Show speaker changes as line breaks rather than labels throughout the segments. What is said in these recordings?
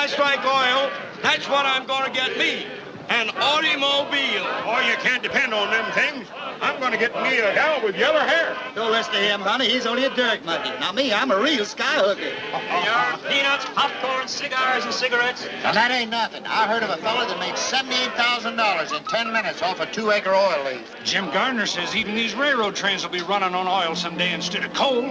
I strike oil, that's what I'm going to get me. An automobile.
Oh, you can't depend on them things. I'm going to get me a gal with yellow hair.
Don't listen to him, honey. He's only a dirt monkey. Now, me, I'm a real skyhooker.
Your peanuts, popcorn, cigars, and cigarettes.
Now, that ain't nothing. I heard of a fella that made $78,000 in 10 minutes off a 2-acre oil lease.
Jim Gardner says even these railroad trains will be running on oil someday instead of coal.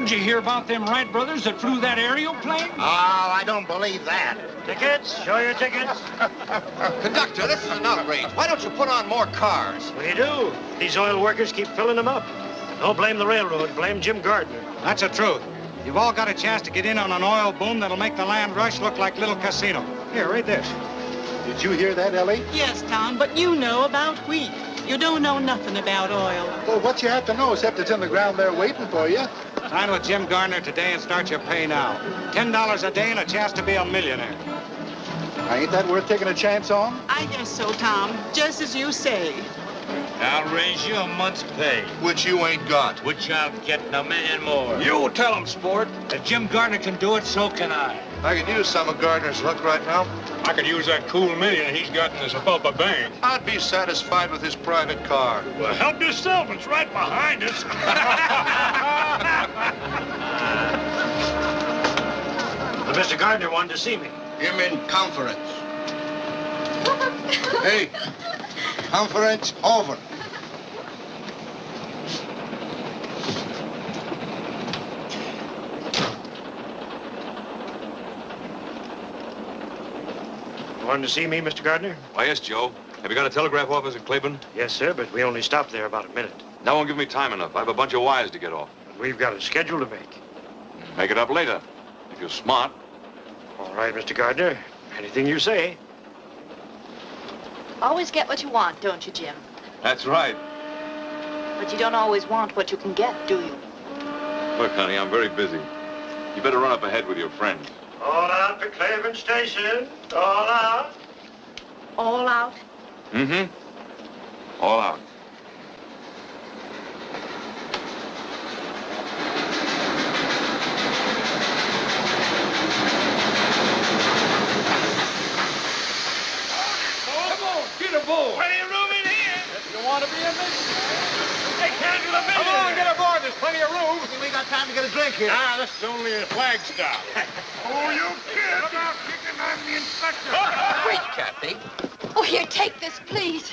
Did you hear about them Wright brothers that flew that aerial plane?
Oh, I don't believe that.
Tickets? Show your tickets.
Conductor, this is an outrage. Why don't you put on more cars?
We do. These oil workers keep filling them up. Don't blame the railroad. Blame Jim Gardner.
That's the truth. You've all got a chance to get in on an oil boom that'll make the land rush look like Little Casino. Here, read this.
Did you hear that, Ellie?
Yes, Tom, but you know about wheat. You don't know nothing about oil.
Well, what you have to know, except it's in the ground there waiting for you.
Sign with Jim Gardner today and start your pay now. $10 a day and a chance to be a millionaire.
Ain't that worth taking a chance on?
I guess so, Tom, just as you say.
I'll raise you a month's pay.
Which you ain't got.
Which I'm getting $1 million more.
You tell him, sport. If Jim Gardner can do it, so can I.
I could use some of Gardner's luck right now.
I could use that cool million he's got in his above a bank.
I'd be satisfied with his private car.
Well, help yourself. It's right behind us.
Well, Mr. Gardner wanted to see me.
Him in conference. Hey, conference over.
Wanted to see me, Mr. Gardner?
Why, yes, Joe. Have you got a telegraph office in Claiborne?
Yes, sir, but we only stopped there about a minute.
That won't give me time enough. I have a bunch of wires to get off.
But we've got a schedule to make.
Make it up later, if you're smart.
All right, Mr. Gardner. Anything you say.
Always get what you want, don't you, Jim?
That's right.
But you don't always want what you can get, do you?
Look, honey, I'm very busy. You better run up ahead with your friends.
All out to Claiborne Station. All out.
All out?
Mm-hmm. All out.
Come on, get aboard. Plenty of room in here. If you want to be a millionaire. They can't do the millionaire.
Come on, get aboard. There's plenty of room.
We ain't got time to get a drink here.
Ah, this is only a flag stop. Oh, you kid. Look out, kicking. I'm the inspector.
Wait, Kathy.
Oh, here, take this, please.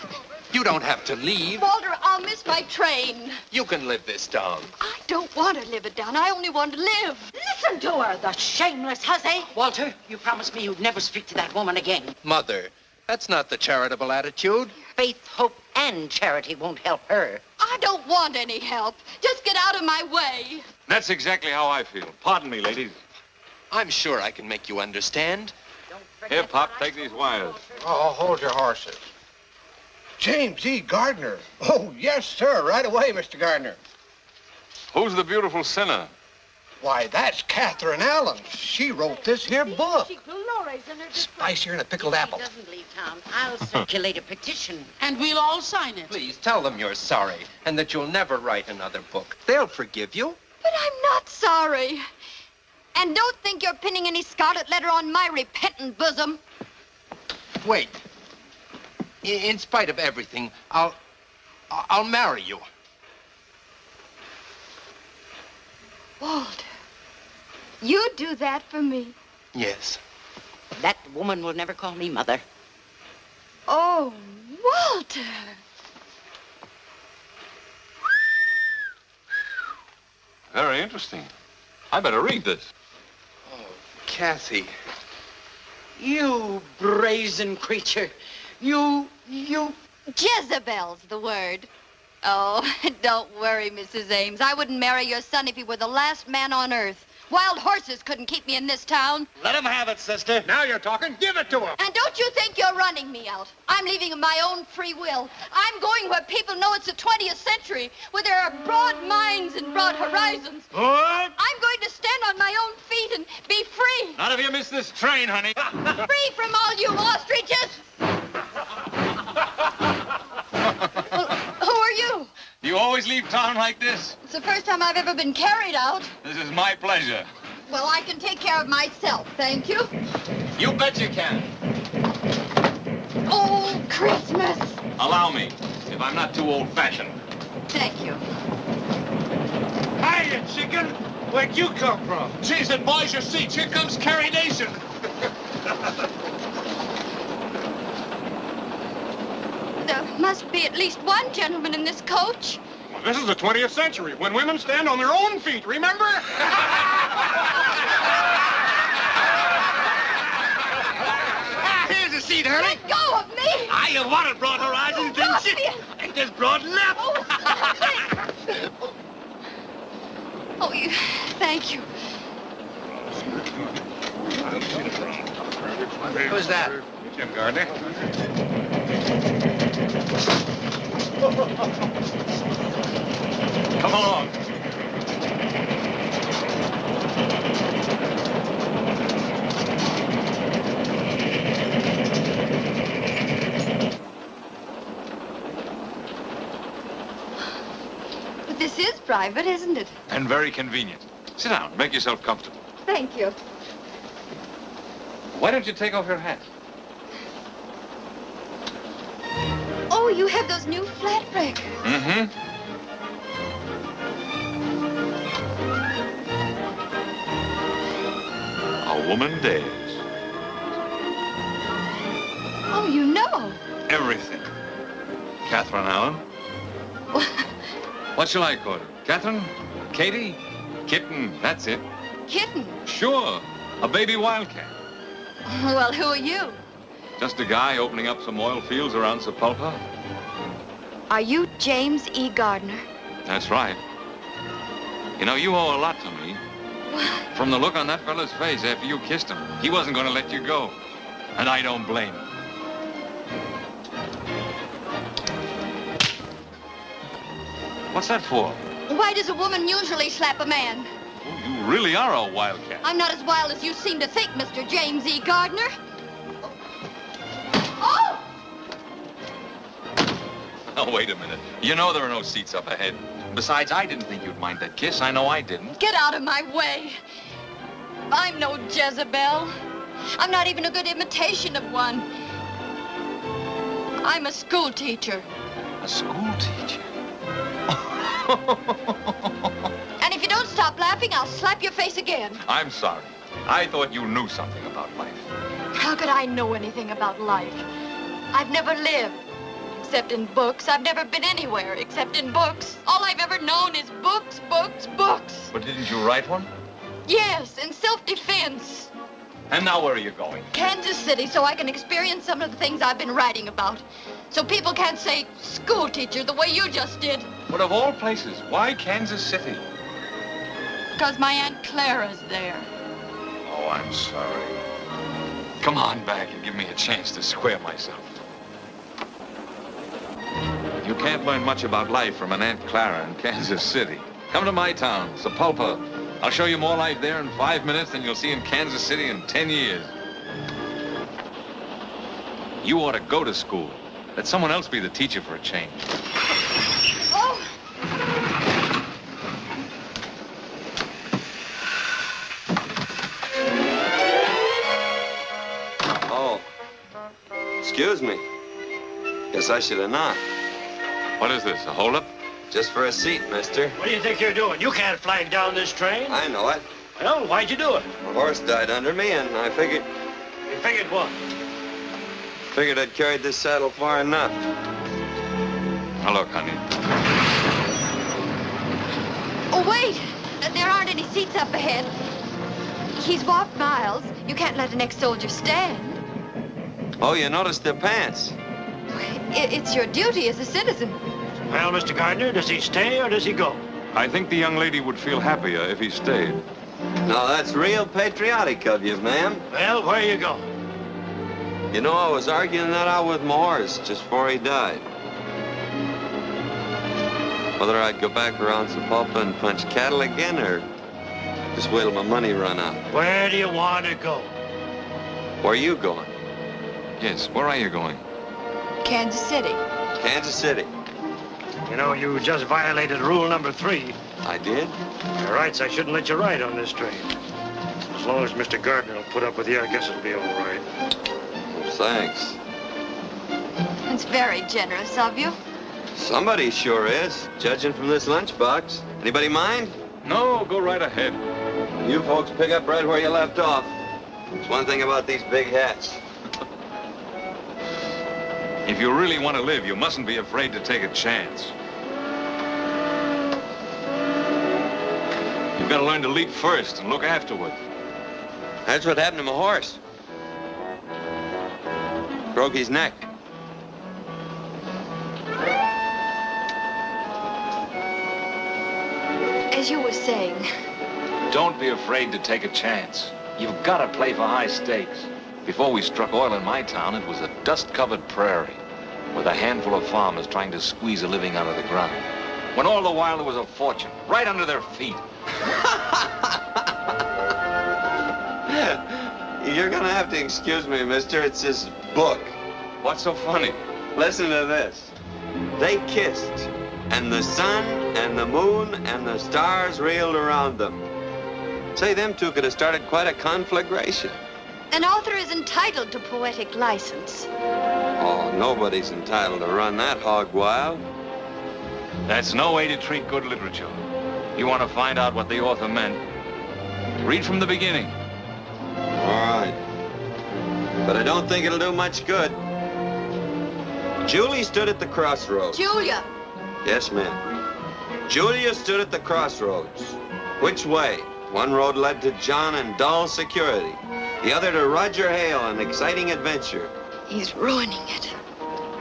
You don't have to leave.
Walter, I'll miss my train.
You can live this down.
I don't want to live it down. I only want to live. Listen to her, the shameless hussy.
Walter, you promised me you'd never speak to that woman again.
Mother, that's not the charitable attitude.
Faith, hope, and charity won't help her.
I don't want any help. Just get out of my way.
That's exactly how I feel. Pardon me, ladies.
I'm sure I can make you understand.
Here, Pop, take these wires.
Oh, hold your horses.
James E. Gardner. Oh, yes, sir. Right away, Mr. Gardner.
Who's the beautiful sinner?
Why, that's Catherine Allen. She wrote this here book. Spicier than a pickled apple.
He doesn't leave town. I'll circulate a petition, and we'll all sign it.
Please tell them you're sorry and that you'll never write another book. They'll forgive you.
But I'm not sorry. And don't think you're pinning any scarlet letter on my repentant bosom.
Wait. In spite of everything, I'll marry you.
Walter, you do that for me?
Yes.
That woman will never call me mother.
Oh, Walter.
Very interesting. I better read this.
Oh, Kathy.
You brazen creature. You...
Jezebel's the word. Oh, don't worry, Mrs. Ames. I wouldn't marry your son if he were the last man on earth. Wild horses couldn't keep me in this town.
Let him have it, sister.
Now you're talking. Give it to him.
And don't you think you're running me out. I'm leaving of my own free will. I'm going where people know it's the 20th century, where there are broad minds and broad horizons.
What?
I'm going to stand on my own feet and be free.
Not if you miss this train, honey.
Free from all you ostriches. Well, who are you?
You always leave town like this?
It's the first time I've ever been carried out.
This is my pleasure.
Well, I can take care of myself, thank you.
You bet you can.
Oh, Christmas.
Allow me, if I'm not too old-fashioned.
Thank you.
Hiya, chicken. Where'd you come from?
Jeez, and boys, your seats. Here comes Carrie Nation.
There must be at least one gentleman in this coach.
Well, this is the 20th century, when women stand on their own feet, remember?
Here's a seat, Hurley.
Let go of me!
You wanted Broad Horizons, didn't you? Ain't this broad enough?
Oh, stop it! Oh, you... Thank you.
Who's that?
Jim Gardner. Come along.
But this is private, isn't it?
And very convenient. Sit down. Make yourself comfortable.
Thank you.
Why don't you take off your hat?
Oh, you have those new flat breakers.
Mm-hmm. A woman dares.
Oh, you know.
Everything. Catherine Allen. What shall I call her? Catherine? Katie? Kitten, that's it.
Kitten.
Sure. A baby wildcat.
Well, who are you?
Just a guy opening up some oil fields around Sepulpa.
Are you James E. Gardner?
That's right. You know, you owe a lot to me.
What?
From the look on that fella's face after you kissed him, he wasn't going to let you go. And I don't blame him. What's that for?
Why does a woman usually slap a man?
Oh, you really are a wildcat.
I'm not as wild as you seem to think, Mr. James E. Gardner. Oh!
Oh, wait a minute. You know there are no seats up ahead. Besides, I didn't think you'd mind that kiss. I know I didn't.
Get out of my way. I'm no Jezebel. I'm not even a good imitation of one. I'm a school teacher.
A school teacher?
And if you don't stop laughing, I'll slap your face again.
I'm sorry. I thought you knew something about life.
How could I know anything about life? I've never lived, except in books. I've never been anywhere, except in books. All I've ever known is books, books, books.
But didn't you write one?
Yes, in self-defense.
And now where are you going?
Kansas City, so I can experience some of the things I've been writing about. So people can't say school teacher the way you just did.
But of all places, why Kansas City?
Because my Aunt Clara's there.
Oh, I'm sorry. Come on back and give me a chance to square myself. You can't learn much about life from an Aunt Clara in Kansas City. Come to my town, Sepulpa. I'll show you more life there in 5 minutes than you'll see in Kansas City in 10 years. You ought to go to school. Let someone else be the teacher for a change.
Oh!
Oh. Excuse me. Guess I should have knocked.
What is this, a holdup?
Just for a seat, mister.
What do you think you're doing? You can't flag down this train.
I know it.
Well, why'd you do it?
My horse died under me, and I figured...
You figured what?
Figured I'd carried this saddle far enough.
Now, look, honey.
Oh, wait! There aren't any seats up ahead. He's walked miles. You can't let an ex-soldier stand.
Oh, you noticed their pants.
It's your duty as a citizen.
Well, Mr. Gardner, does he stay or does he go?
I think the young lady would feel happier if he stayed.
Now, that's real patriotic of you, ma'am.
Well, where you go?
You know, I was arguing that out with my horse just before he died. Whether I'd go back around Sepulpa and punch cattle again, or just wait till my money run out.
Where do you want to go?
Where are you going?
Yes, where are you going?
Kansas City.
Kansas City.
You know, you just violated rule number 3.
I did?
By rights, I shouldn't let you ride on this train. long as Mr. Gardner will put up with you, I guess it'll be all right.
Well, thanks.
It's very generous of you.
Somebody sure is, judging from this lunchbox. Anybody mind?
No, go right ahead.
You folks pick up right where you left off. It's one thing about these big hats.
If you really want to live, you mustn't be afraid to take a chance. You've got to learn to leap first and look afterward.
That's what happened to my horse. Broke his neck.
As you were saying,
Don't be afraid to take a chance. You've got to play for high stakes. Before we struck oil in my town, it was a dust-covered prairie with a handful of farmers trying to squeeze a living out of the ground. When all the while there was a fortune right under their feet.
You're gonna have to excuse me, mister. It's this book.
What's so funny?
Listen to this. They kissed, and the sun and the moon and the stars reeled around them. Say, them two could have started quite a conflagration.
an author is entitled to poetic license.
Oh, nobody's entitled to run that hog wild.
That's no way to treat good literature. You want to find out what the author meant, read from the beginning.
All right. But I don't think it'll do much good. Julie stood at the crossroads.
Julia.
Yes, ma'am. Julia stood at the crossroads. Which way? One road led to John and dull security. The other to Roger Hale and exciting adventure.
He's ruining it.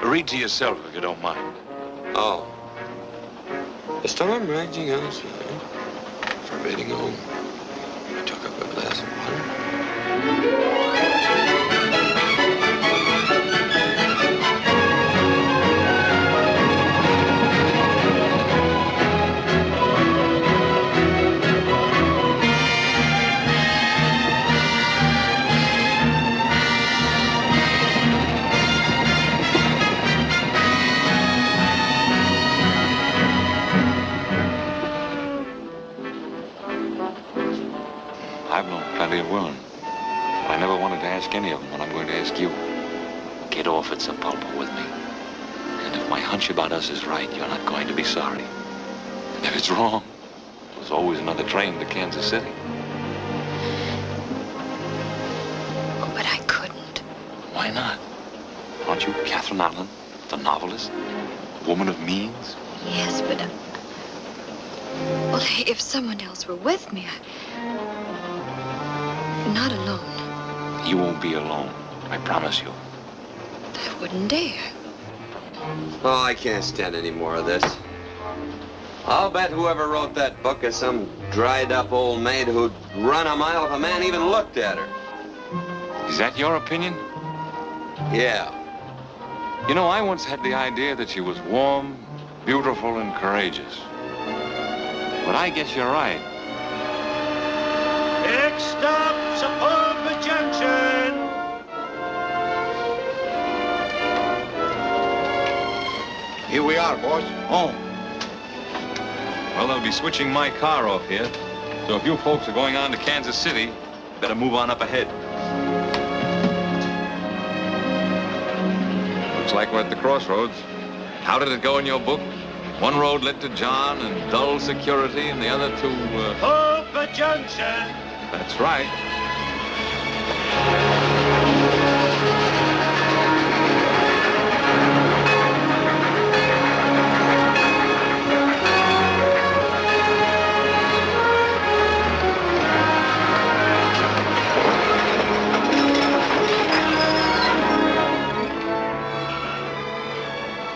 Read to yourself if you don't mind.
Oh. The storm raging outside, forbidding home. I took up a glass of water.
I've known plenty of women, but I never wanted to ask any of them what I'm going to ask you. Get off at Sepulpa with me. And if my hunch about us is right, you're not going to be sorry. If it's wrong, there's always another train to Kansas City.
Oh, but I couldn't.
Why not? Aren't you Catherine Allen, the novelist? A woman of means?
Yes, but... well, if someone else were with me, not alone.
You won't be alone, I promise you.
I wouldn't dare.
Oh, I can't stand any more of this. I'll bet whoever wrote that book is some dried-up old maid who'd run a mile if a man even looked at her.
Is that your opinion?
Yeah.
You know, I once had the idea that she was warm, beautiful, and courageous. But I guess you're right.
Next stop, Sepulpa Junction.
Here we are, boss.
Home. Well, they'll be switching my car off here. So if you folks are going on to Kansas City, better move on up ahead. Looks like we're at the crossroads. How did it go in your book? One road led to John and dull security, and the other to,
Sepulpa Junction.
That's right.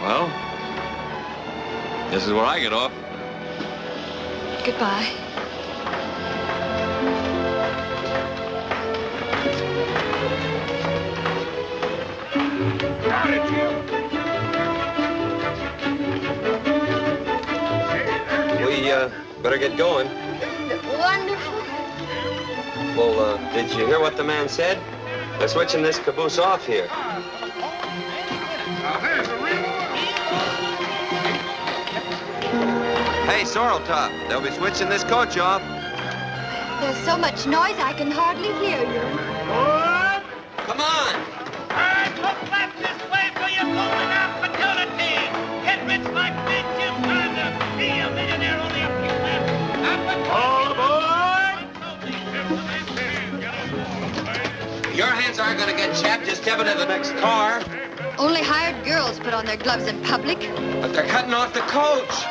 Well, this is where I get off.
Goodbye.
We, better get going.
Wonderful.
Well, did you hear what the man said? They're switching this caboose off here. Hey, Sorrel Top, they'll be switching this coach off.
There's so much noise I can hardly hear you.
Come on.
Look back this way for your golden opportunity. Get rich like Big Jim Gardner. Be a millionaire only a few left. All aboard!
Your hands aren't going to get chapped. Just step into the next car.
Only hired girls put on their gloves in public.
But they're cutting off the coach.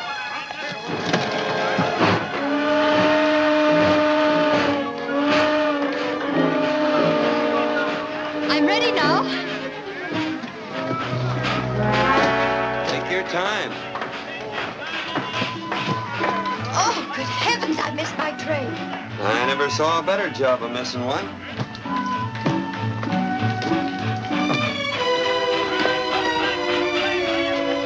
I'm ready now.
Take your time.
Oh, good heavens, I missed my train.
I never saw a better job of missing one.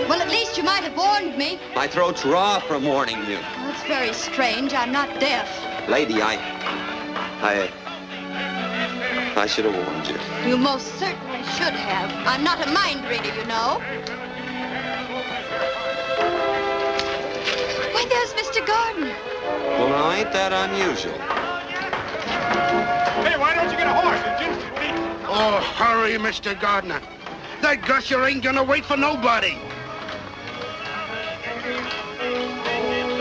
Well, at least you might have warned me.
My throat's raw from warning you.
Well, it's very strange. I'm not deaf.
Lady, I should have warned you.
You most certainly should have. I'm not a mind reader, you know. Why, there's Mr. Gardner.
Well, now, ain't that unusual?
Hey, why don't you get a horse?
Oh, hurry, Mr. Gardner. That gusher ain't gonna wait for nobody.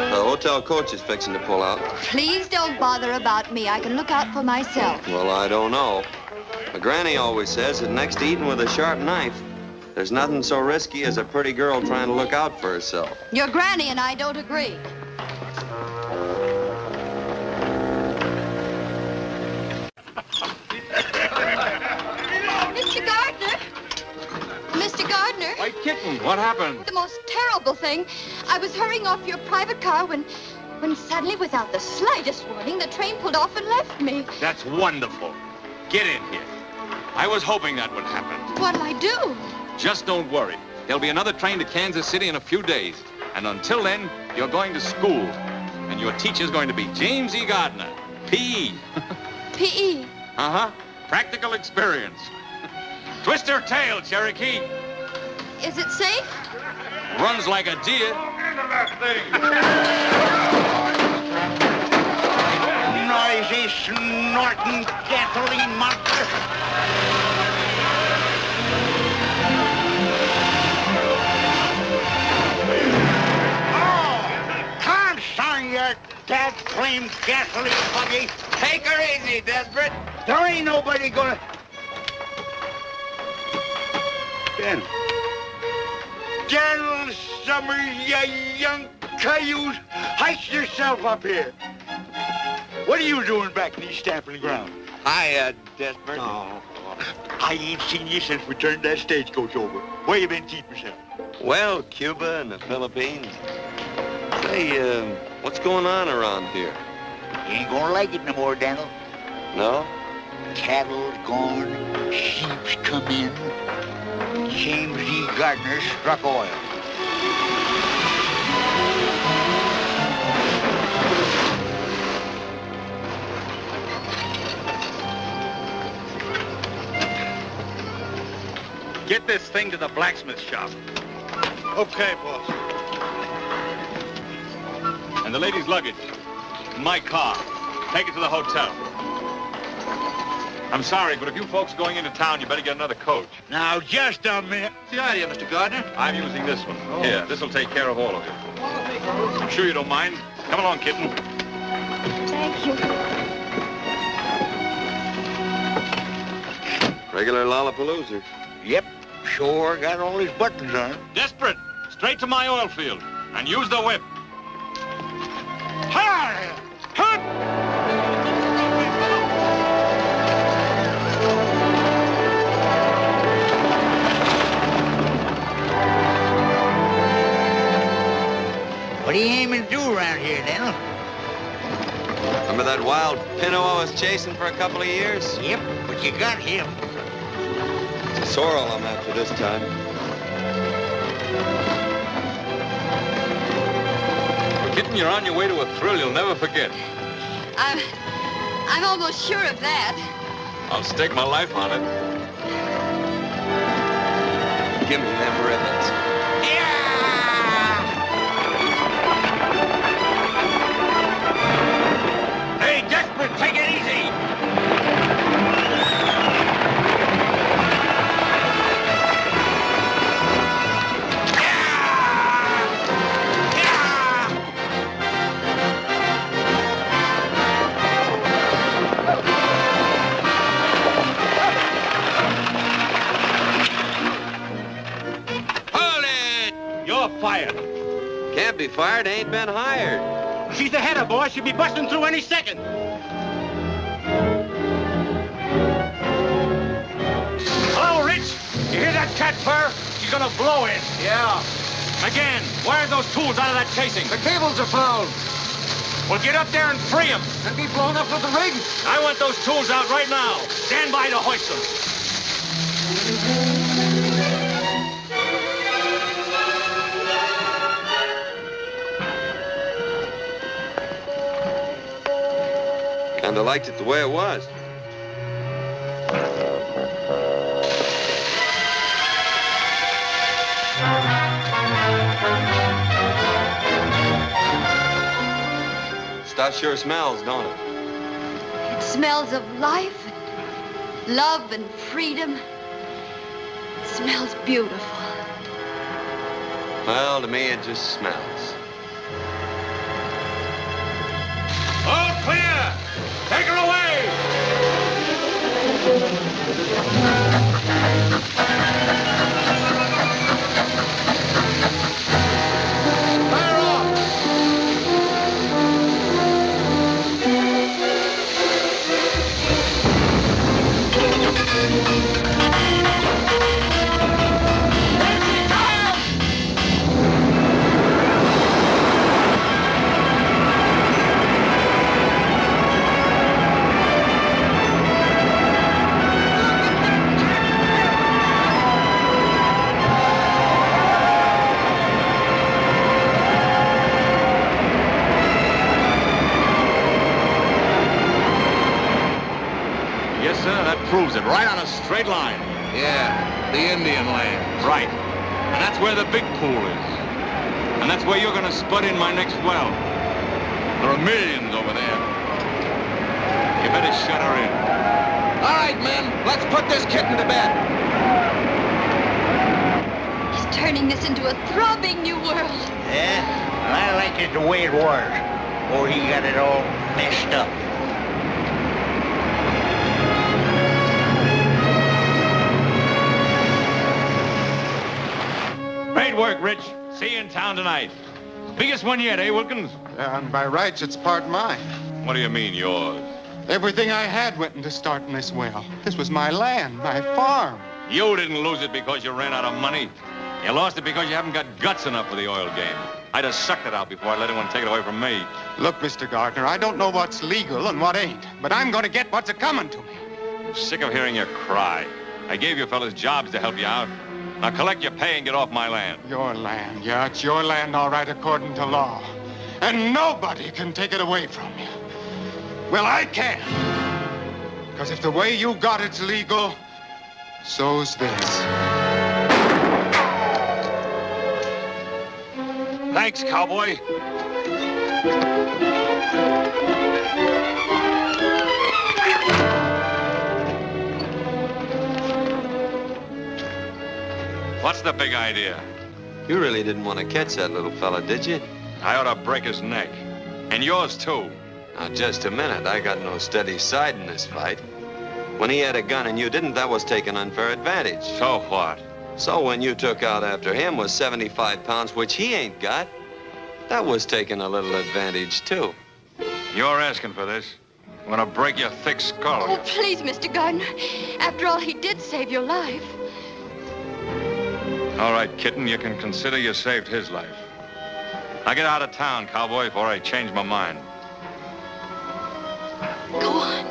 The hotel coach is fixing to pull out.
Please don't bother about me. I can look out for myself.
Well, I don't know. My granny always says that next to eating with a sharp knife, there's nothing so risky as a pretty girl trying to look out for herself.
Your granny and I don't agree. Mr. Gardner! Mr. Gardner!
White kitten, what happened?
The most terrible thing. I was hurrying off your private car when suddenly, without the slightest warning, the train pulled off and left me.
That's wonderful. Get in here. I was hoping that would happen.
What'll I do?
Just don't worry. There'll be another train to Kansas City in a few days. And until then, you're going to school. And your teacher's going to be James E. Gardner, P.E.
P.E.
Uh-huh. Practical experience. Twist her tail, Cherokee.
Is it safe?
Runs like a deer.
Into that thing.
Noisy, snorting gasoline monster. Oh, consign your dad-claimed gasoline buggy.
Take her easy, Desperate.
There ain't nobody gonna... General Summers, you young cayuse, hike yourself up here. What are you doing back in these stamping ground?
Hi, Desperate.
Oh, I ain't seen you since we turned that stagecoach over. Where you been keeping yourself?
Well, Cuba and the Philippines. Say, what's going on around here?
You ain't gonna like it no more, Daniel.
No?
Cattle's gone, sheep's come in. James E. Gardner struck oil.
Get this thing to the blacksmith shop.
Okay, boss.
And the lady's luggage. In my car. Take it to the hotel. I'm sorry, but if you folks are going into town, you better get another coach.
Now, just a minute.
What's the idea, Mr. Gardner? I'm using this one. Oh. Here, this'll take care of all of you. I'm sure you don't mind. Come along, kitten.
Thank you.
Regular Lollapalooza.
Yep, sure got all his buttons on.
Desperate. Straight to my oil field. And use the whip.
Hi! Hunt! What are you aiming to do around here, Daniel?
Remember that wild pinto I was chasing for a couple of years?
Yep, but you got him.
It's a sorrel I'm after this time.
Kitten, you're on your way to a thrill you'll never forget.
I'm almost sure of that.
I'll stake my life on it.
Give me them ribbons.
Hey, Desperate,
can't be fired. Ain't been hired.
She's the header, boy. She'll be busting through any second.
Hello, Rich. You hear that cat purr? She's gonna blow it.
Yeah.
Again, wire those tools out of that casing.
The cables are fouled.
Well, get up there and free them.
And be blown up with the rig.
I want those tools out right now. Stand by to hoist them.
Kinda liked it the way it was. Stuff sure smells, don't it?
It smells of life, and love, and freedom. It smells beautiful.
Well, to me, it just smells.
All clear. Take her away.
Fire off!
Yes, sir, that proves it. Right on a straight line.
Yeah, the Indian land.
Right. And that's where the big pool is. And that's where you're gonna spud in my next well. There are millions over there. You better shut her in.
All right, men, let's put this kitten to bed.
He's turning this into a throbbing new world.
Yeah, I like it the way it was. Or he got it all messed up.
Great work, Rich. See you in town tonight. Biggest one yet, eh, Wilkins?
And by rights, it's part mine.
What do you mean, yours?
Everything I had went into starting this well. This was my land, my farm.
You didn't lose it because you ran out of money. You lost it because you haven't got guts enough for the oil game. I'd have sucked it out before I let anyone take it away from me.
Look, Mr. Gardner, I don't know what's legal and what ain't, but I'm going to get what's a-coming to me.
I'm sick of hearing you cry. I gave you fellas jobs to help you out. Now collect your pay and get off my land.
Your land, yeah, it's your land, all right, according to law. And nobody can take it away from you. Well, I can. Because if the way you got it's legal, so's this.
Thanks, cowboy.
What's the big idea?
You really didn't want to catch that little fella, did you?
I ought to break his neck. And yours, too.
Now, just a minute. I got no steady side in this fight. When he had a gun and you didn't, that was taking unfair advantage.
So what?
So when you took out after him was 75 pounds, which he ain't got, that was taking a little advantage, too.
You're asking for this. I'm gonna break your thick skull.
Oh, please, Mr. Gardner. After all, he did save your life.
All right, kitten, you can consider you saved his life. Now get out of town, cowboy, before I change my mind.
Go on.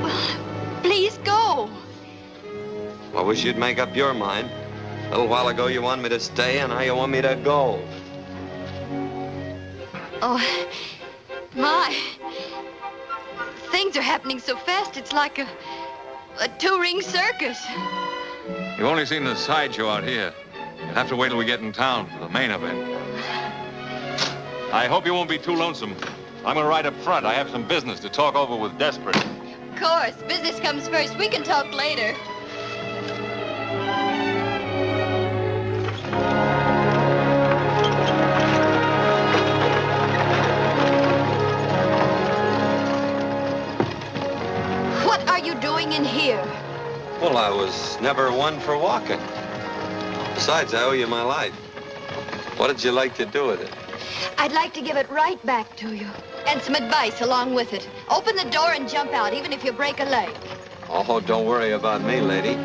Well, please go.
I wish you'd make up your mind. A little while ago you wanted me to stay, and now you want me to go.
Oh, my. Things are happening so fast, it's like a two-ring circus.
You've only seen the sideshow out here. You'll have to wait till we get in town for the main event. I hope you won't be too lonesome. I'm gonna ride up front. I have some business to talk over with Desperate.
Of course, business comes first. We can talk later. What are you doing in here?
Well, I was never one for walking. Besides, I owe you my life. What did you like to do with it?
I'd like to give it right back to you. And some advice along with it. Open the door and jump out, even if you break a leg.
Oh, don't worry about me, lady.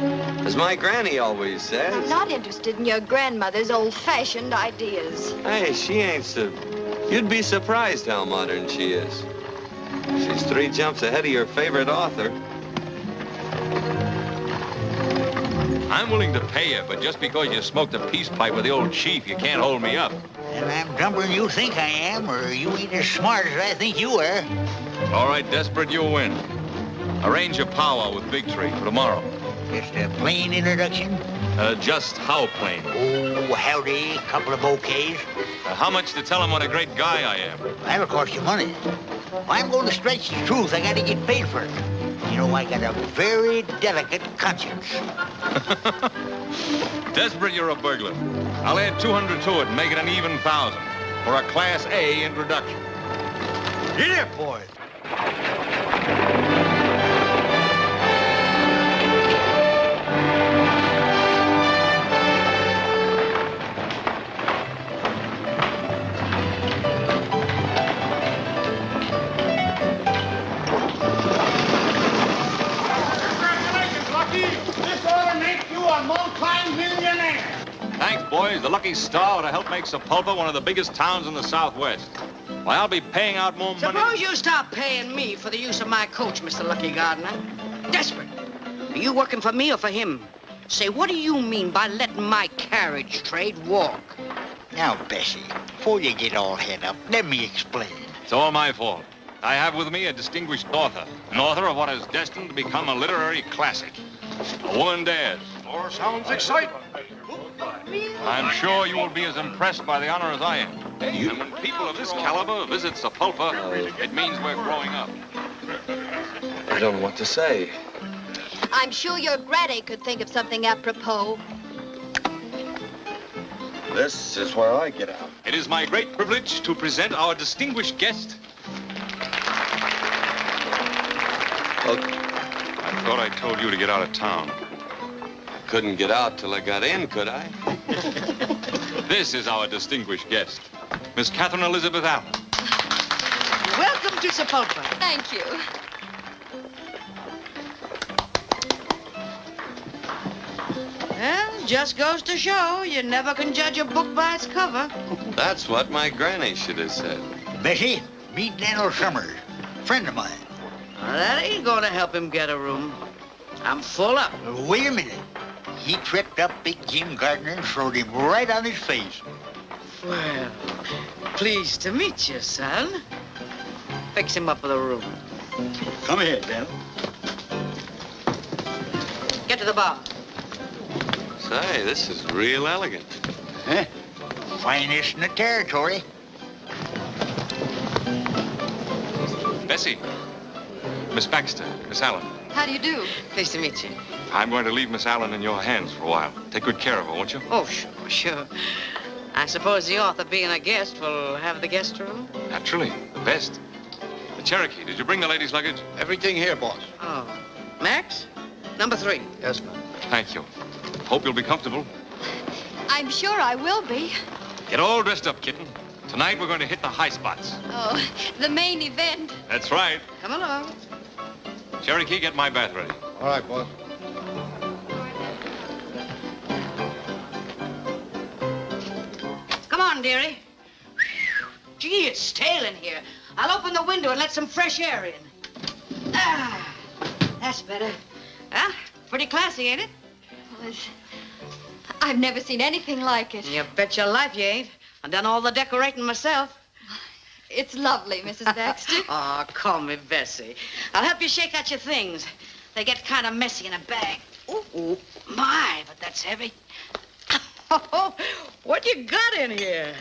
As my granny always says.
I'm not interested in your grandmother's old-fashioned ideas.
Hey, she ain't so... You'd be surprised how modern she is. She's 3 jumps ahead of your favorite author.
I'm willing to pay you, but just because you smoked a peace pipe with the old chief, you can't hold me up.
And I'm dumber than you think I am, or you ain't as smart as I think you are.
All right, Desperate, you'll win. Arrange a powwow with Big Tree for tomorrow.
Just a plain introduction?
Just how plain?
Oh, howdy, couple of bouquets.
How much to tell him what a great guy I am?
That'll cost you money. If I'm going to stretch the truth, I gotta get paid for it. You know, I got a very delicate conscience.
Desperate, you're a burglar. I'll add 200 to it and make it an even 1,000 for a Class A introduction.
Get here, boy.
Thanks, boys. The lucky star would have helped make Sepulpa one of the biggest towns in the Southwest. Why, I'll be paying out more money.
Suppose you stop paying me for the use of my coach, Mr. Lucky Gardener. Desperate. Are you working for me or for him? Say, what do you mean by letting my carriage trade walk?
Now, Bessie, before you get all head up, let me explain.
It's all my fault. I have with me a distinguished author, an author of what is destined to become a literary classic. A woman dares.
Or sounds exciting.
I'm sure you will be as impressed by the honor as I am. And when people of this caliber visit Sepulpa, it means we're growing up.
I don't know what to say.
I'm sure your granny could think of something apropos.
This is where I get out.
It is my great privilege to present our distinguished guest. I thought I told you to get out of town.
Couldn't get out till I got in, could I?
This is our distinguished guest, Miss Catherine Elizabeth Allen.
Welcome to Sepulpa.
Thank you.
Well, just goes to show you never can judge a book by its cover.
That's what my granny should have said.
Bessie, meet Daniel Summers, friend of mine.
Now, that ain't gonna help him get a room. I'm full up.
Wait a minute. He tripped up Big Jim Gardner and throwed him right on his face.
Well, pleased to meet you, son. Fix him up with a room.
Come here, Daniel.
Get to the bar.
Say, this is real elegant.
Huh? Finest in the territory.
Bessie, Miss Baxter, Miss Allen.
How do you do?
Pleased to meet you.
I'm going to leave Miss Allen in your hands for a while. Take good care of her, won't you?
Oh, sure. I suppose the author, being a guest, will have the guest room?
Naturally, the best. The Cherokee, did you bring the ladies' luggage?
Everything here, boss.
Oh. Max? Number 3.
Yes, ma'am.
Thank you. Hope you'll be comfortable.
I'm sure I will be.
Get all dressed up, kitten. Tonight we're going to hit the high spots.
Oh, the main event.
That's right.
Come along.
Cherokee, get my bath ready.
All right, boss.
Come on, dearie. Gee, it's stale in here. I'll open the window and let some fresh air in. Ah, that's better. Huh? Pretty classy, ain't it?
Well, I've never seen anything like it.
You bet your life you ain't. I've done all the decorating myself.
It's lovely, Mrs. Baxter.
Oh, call me Bessie. I'll help you shake out your things. They get kind of messy in a bag. Ooh, my, but that's heavy. Oh, what you got in here?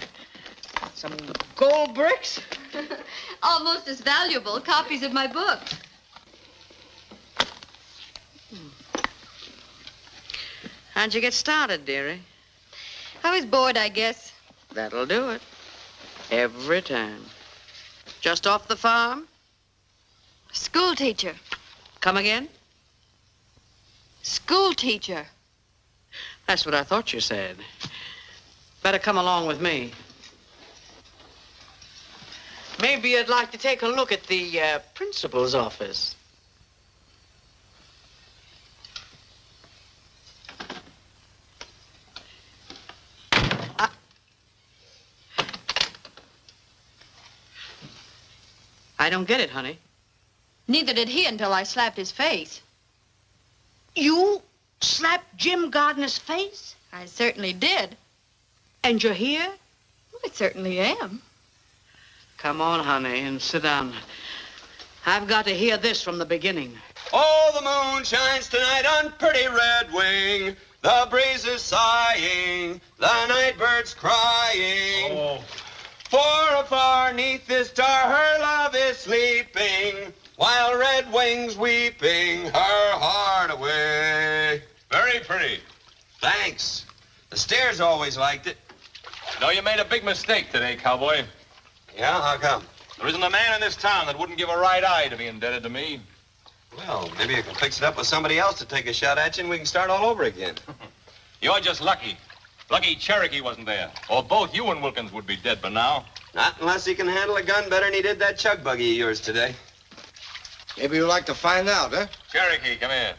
Some gold bricks?
Almost as valuable, copies of my book.
How'd you get started, dearie?
I was bored, I guess.
That'll do it. Every time. Just off the farm?
School teacher.
Come again?
School teacher.
That's what I thought you said. Better come along with me. Maybe you'd like to take a look at the principal's office. I don't get it, honey.
Neither did he until I slapped his face.
You slapped Jim Gardner's face?
I certainly did.
And you're here?
Well, I certainly am.
Come on, honey, and sit down. I've got to hear this from the beginning.
Oh, the moon shines tonight on pretty Red Wing. The breeze is sighing, the night bird's crying.
Oh.
For afar neath this star her love is sleeping, while Red Wing's weeping her heart away.
Very pretty.
Thanks. The Steers always liked it.
No, you made a big mistake today, cowboy.
Yeah, how come?
There isn't a man in this town that wouldn't give a right eye to be indebted to me.
Well, maybe you can fix it up with somebody else to take a shot at you and we can start all over again.
You're just lucky. Lucky Cherokee wasn't there. Or both you and Wilkins would be dead by now.
Not unless he can handle a gun better than he did that chug buggy of yours today.
Maybe you'd like to find out, huh?
Cherokee, come here.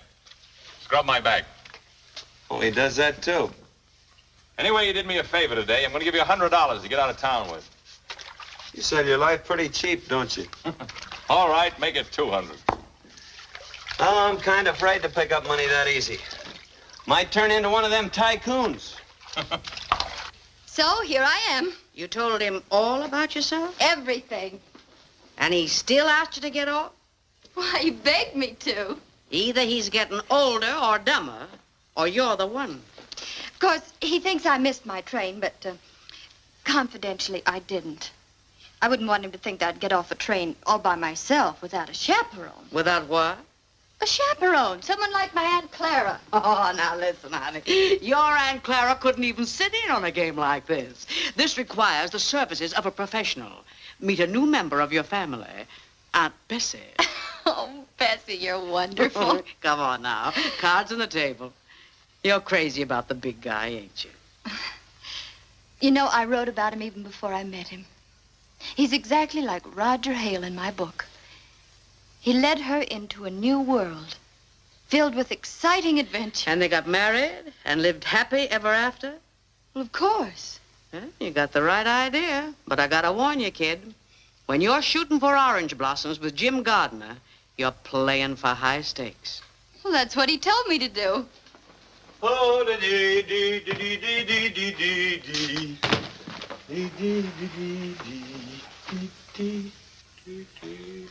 Scrub my back.
Oh, he does that too.
Anyway, you did me a favor today. I'm going to give you $100 to get out of town with.
You sell your life pretty cheap, don't you?
All right, make it 200.
Well, I'm kind of afraid to pick up money that easy. Might turn into one of them tycoons.
So, here I am.
You told him all about yourself?
Everything.
And he still asked you to get off?
Why, he begged me to.
Either he's getting older or dumber, or you're the one.
Of course, he thinks I missed my train, but confidentially, I didn't. I wouldn't want him to think that I'd get off a train all by myself without a chaperone.
Without what?
A chaperone, someone like my Aunt Clara.
Oh, now listen, honey. Your Aunt Clara couldn't even sit in on a game like this. This requires the services of a professional. Meet a new member of your family, Aunt Bessie.
Oh, Bessie, you're wonderful.
Come on now. Cards on the table. You're crazy about the big guy, ain't you?
You know, I wrote about him even before I met him. He's exactly like Roger Hale in my book. He led her into a new world, filled with exciting adventure.
And they got married and lived happy ever after?
Well, of course.
Well, you got the right idea. But I gotta warn you, kid. When you're shooting for orange blossoms with Jim Gardner, you're playing for high stakes.
Well, that's what he told me to do.
Oh, da dee dee dee dee dee dee dee dee dee. Dee dee dee dee dee dee dee.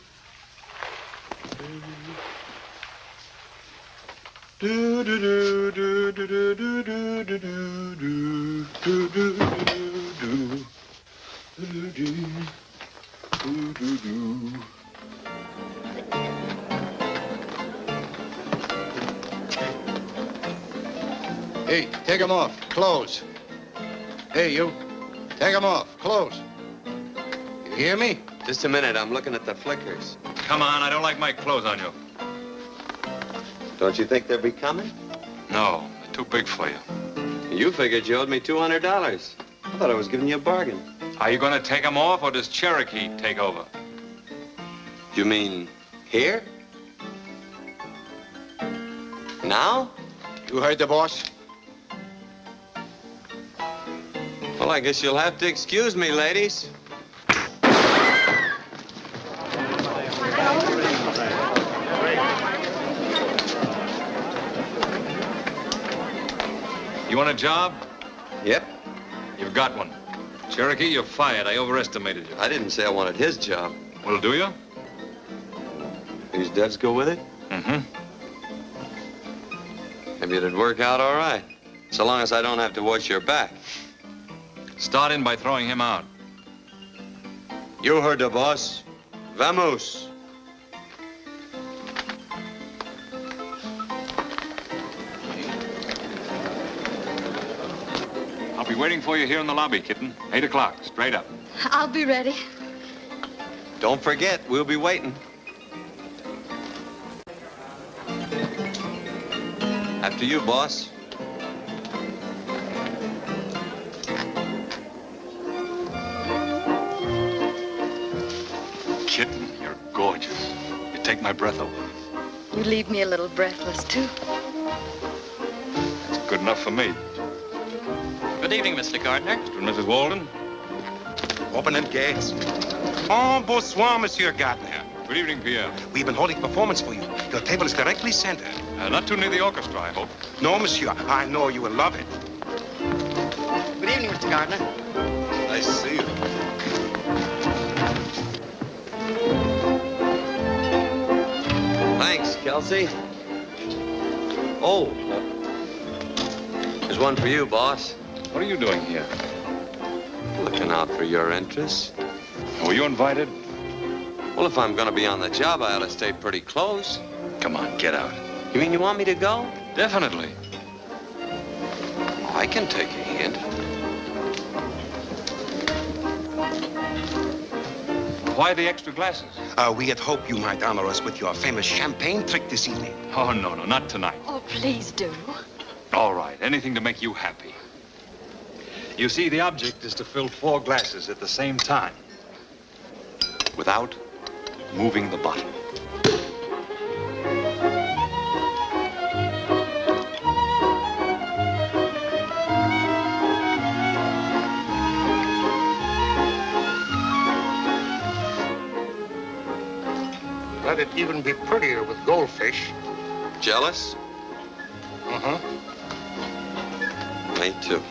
Do do do do do do do do do do do do do do do.
Hey, take them off. Clothes. Hey, you. Take them off. Clothes. You hear me?
Just a minute. I'm looking at the flickers.
Come on, I don't like my clothes on you.
Don't you think they're becoming?
No, they're too big for you.
You figured you owed me $200. I thought I was giving you a bargain.
Are you going to take them off, or does Cherokee take over?
You mean here? Now?
You heard the boss?
Well, I guess you'll have to excuse me, ladies.
You want a job?
Yep.
You've got one. Cherokee, you're fired. I overestimated you.
I didn't say I wanted his job.
Well, do you?
These devs go with it?
Mm-hmm.
Maybe it'd work out all right. So long as I don't have to watch your back.
Start in by throwing him out.
You heard the boss. Vamos.
I'll be waiting for you here in the lobby, kitten. 8 o'clock, straight up.
I'll be ready.
Don't forget, we'll be waiting. After you, boss.
take my breath away.
You leave me a little breathless, too.
That's good enough for me.
Good evening, Mr. Gardner.
Mr. and Mrs. Walden.
Open them gates. Oh, bonsoir, Monsieur Gardner.
Good evening, Pierre.
We've been holding performance for you. Your table is directly centered.
Not too near the orchestra, I hope.
No, Monsieur. I know you will love it.
Good evening, Mr. Gardner.
Nice to see you.
Thanks, Kelsey. Oh, there's one for you, boss.
What are you doing here?
Looking out for your interests.
Were you invited?
Well, if I'm going to be on the job, I ought to stay pretty close.
Come on, get out.
You mean you want me to go?
Definitely.
Oh, I can take a hint.
Why the extra glasses?
We had hoped you might honor us with your famous champagne trick this evening.
Oh, no, not tonight.
Oh, please do.
All right, anything to make you happy. You see, the object is to fill 4 glasses at the same time without moving the bottle.
Let it even be prettier with goldfish.
Jealous?
Uh-huh.
Me too.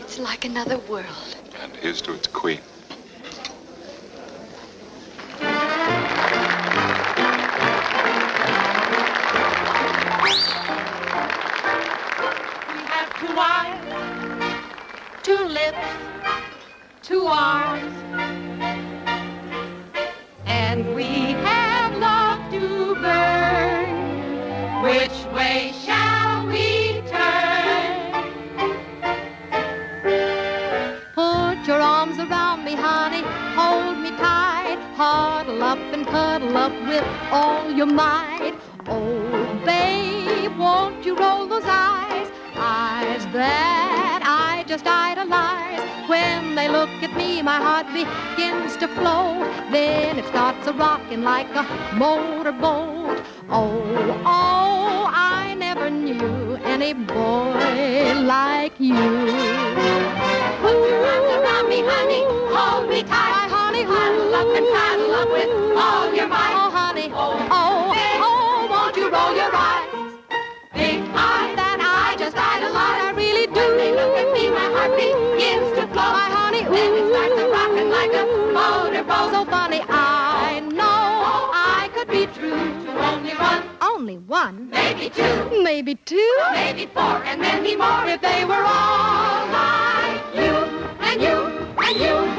It's like another world.
And here's to its queen.
Two eyes, 2 lips, 2 arms, and we have love to burn. Which way shall we turn?
Put your arms around me, honey, hold me tight, huddle up and cuddle up with all your might. Oh, babe, won't you roll those eyes? Eyes that I just idolize. When they look at me, my heart begins to flow. Then it starts a-rocking like a motorboat. Oh, I never knew any boy like you.
Put your arms around me, honey, hold me tight.
Honey,
huddle up and cuddle up with all your might.
Oh, honey, oh, won't you roll your eyes?
Big eyes
that I just idolize, I really do.
When they look at me, my heart begins to flow.
My honey,
then it starts a-rocking like a motorboat.
So funny, I know I could be true
to only one,
only one,
maybe 2,
maybe 2,
maybe 4, and many more if they were all like you and you and you.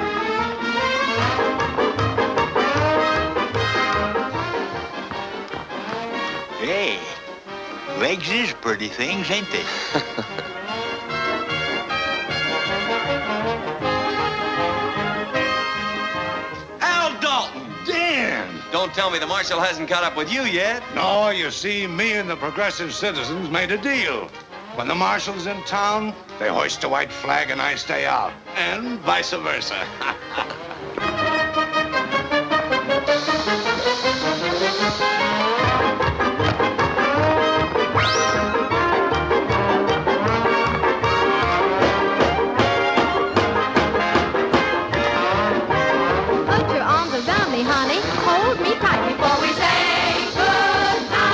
Hey, legs is pretty things, ain't they?
Al Dalton! Dan!
Don't tell me the marshal hasn't caught up with you yet.
No, you see, me and the progressive citizens made a deal. When the marshal's in town, they hoist a white flag and I stay out. And vice versa.
Put your arms around me, honey, hold me tight before we say goodnight.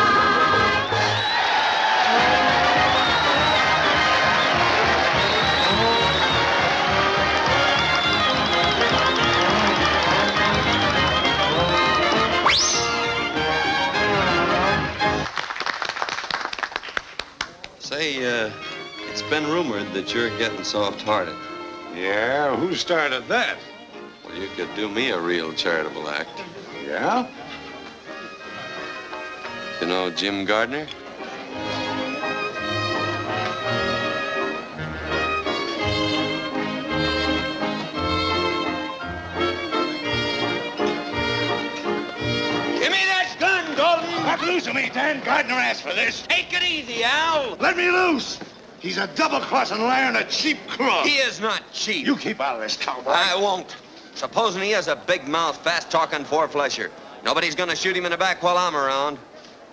Say, it's been rumored that you're getting soft-hearted.
Yeah, who started that?
Well, you could do me a real charitable act.
Yeah?
You know Jim Gardner?
Give me that gun, Dalton!
Let loose of me, Dan. Gardner asked for this.
Take it easy, Al.
Let me loose. He's a double-crossing liar and a cheap crook.
He is not cheap.
You keep out of this, cowboy.
I won't. Supposing he has a big mouth, fast-talking four-flesher. Nobody's gonna shoot him in the back while I'm around.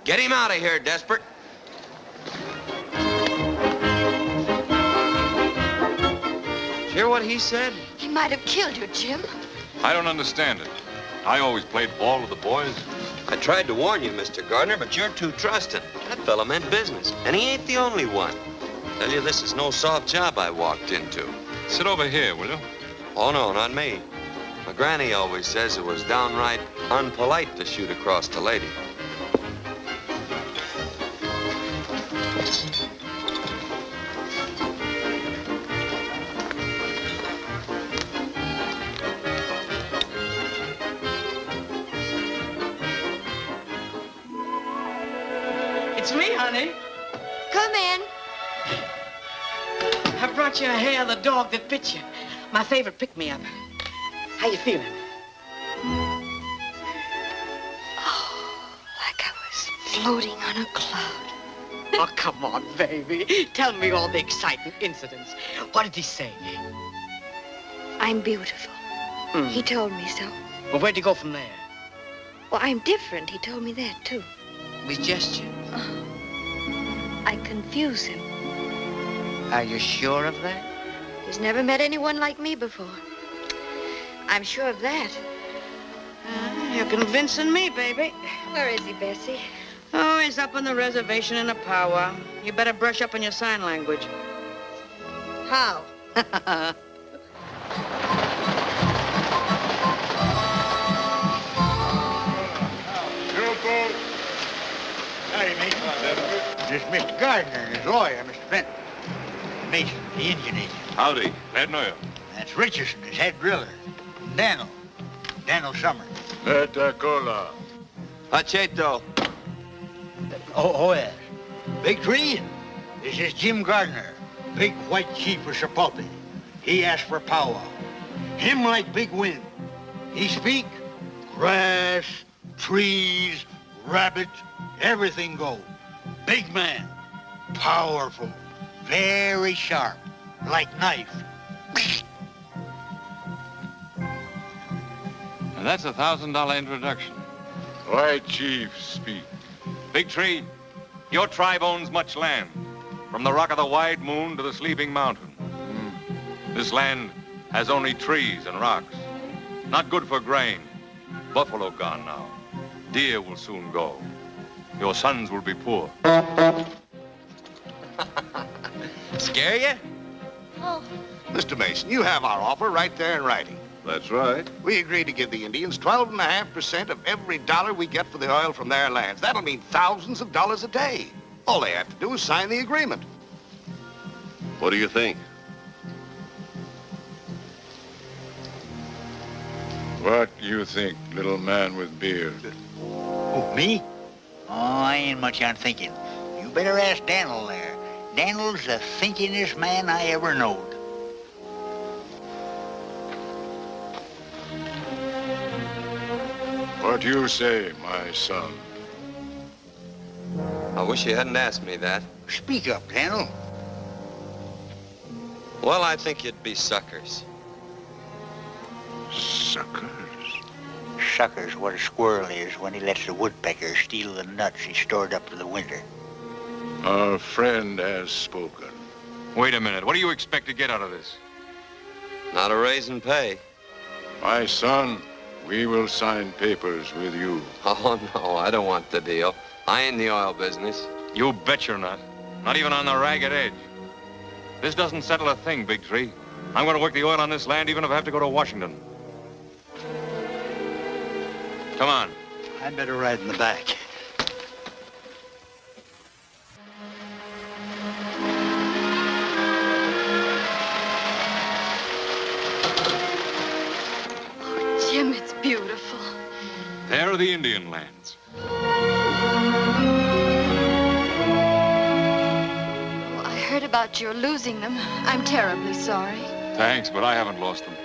Get him out of here, Desperate. Hear what he said?
He might have killed you, Jim.
I don't understand it. I always played ball with the boys.
I tried to warn you, Mr. Gardner, but you're too trusting. That fella meant business, and he ain't the only one. Tell you, this is no soft job I walked into.
Sit over here, will you?
Oh, no, not me. My granny always says it was downright unpolite to shoot across the lady.
It's me, honey.
Come in.
I brought you a hair of the dog that bit you. My favorite pick-me-up. How you feeling?
Oh, like I was floating on a cloud.
Oh, come on, baby. Tell me all the exciting incidents. What did he say?
I'm beautiful. He told me so.
Well, where'd you go from there?
Well, I'm different. He told me that, too.
With gesture?
I confuse him.
Are you sure of that?
He's never met anyone like me before. I'm sure of that.
You're convincing me, baby.
Where is he, Bessie?
Oh, he's up on the reservation in a powwow. You better brush up on your sign language.
How?
Howdy, mate. This is Mr. Gardner and his lawyer, Mr. Fenton. Mason, the engine agent.
Howdy. Glad to know you.
That's Richardson, his head driller. Daniel Summers.
Cola.
Pacheto.
Oh, yes. Big Tree, this is Jim Gardner, big white chief of Chipotle. He asked for powwow. Him like big wind. He speak, grass, trees, rabbits, everything go. Big man, powerful, very sharp, like knife.
And that's a $1,000 introduction.
White chief speak.
Big Tree, your tribe owns much land, from the Rock of the Wide Moon to the Sleeping Mountain. This land has only trees and rocks. Not good for grain. Buffalo gone now. Deer will soon go. Your sons will be poor.
Scare you?
Oh.
Mr. Mason, you have our offer right there in writing.
That's right.
We agreed to give the Indians 12.5% of every dollar we get for the oil from their lands. That'll mean thousands of dollars a day. All they have to do is sign the agreement.
What do you think?
What you think, little man with beard?
Who, me? Oh, I ain't much on thinking. You better ask Daniel there. Daniel's the thinkingest man I ever knowed.
What you say, my son?
I wish you hadn't asked me that.
Speak up, Daniel.
Well, I think you'd be suckers.
Suckers?
Sucker's what a squirrel is when he lets the woodpecker steal the nuts he stored up for the winter.
Our friend has spoken.
Wait a minute. What do you expect to get out of this?
Not a raise in pay.
My son, we will sign papers with you.
Oh, no, I don't want the deal. I ain't in the oil business.
You bet you're not. Not even on the ragged edge. This doesn't settle a thing, Big Tree. I'm going to work the oil on this land even if I have to go to Washington. Come on.
I'd better ride in the back.
Oh, Jim, it's beautiful.
There are the Indian lands.
Oh, I heard about your losing them. I'm terribly sorry.
Thanks, but I haven't lost them.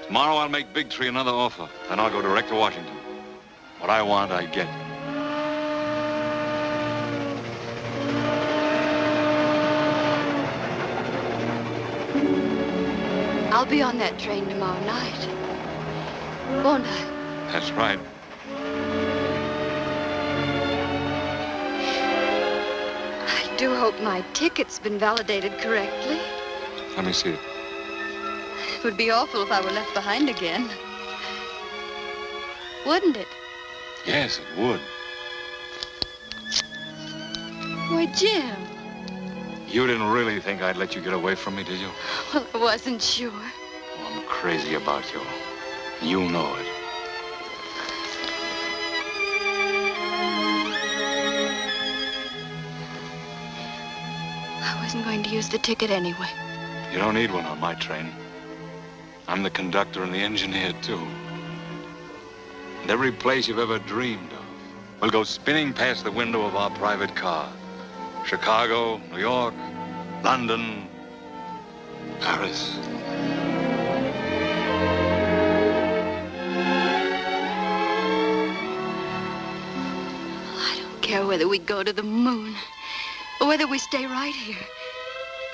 Tomorrow I'll make Big Tree another offer, then I'll go direct to Washington. What I want, I get.
I'll be on that train tomorrow night. Won't I?
That's right.
I do hope my ticket's been validated correctly.
Let me see it.
It would be awful if I were left behind again. Wouldn't it?
Yes, it would.
Why, Jim.
You didn't really think I'd let you get away from me, did you?
Well, I wasn't sure.
Well, I'm crazy about you. You know it.
I wasn't going to use the ticket anyway.
You don't need one on my train. I'm the conductor and the engineer, too. And every place you've ever dreamed of will go spinning past the window of our private car. Chicago, New York, London, Paris.
I don't care whether we go to the moon or whether we stay right here.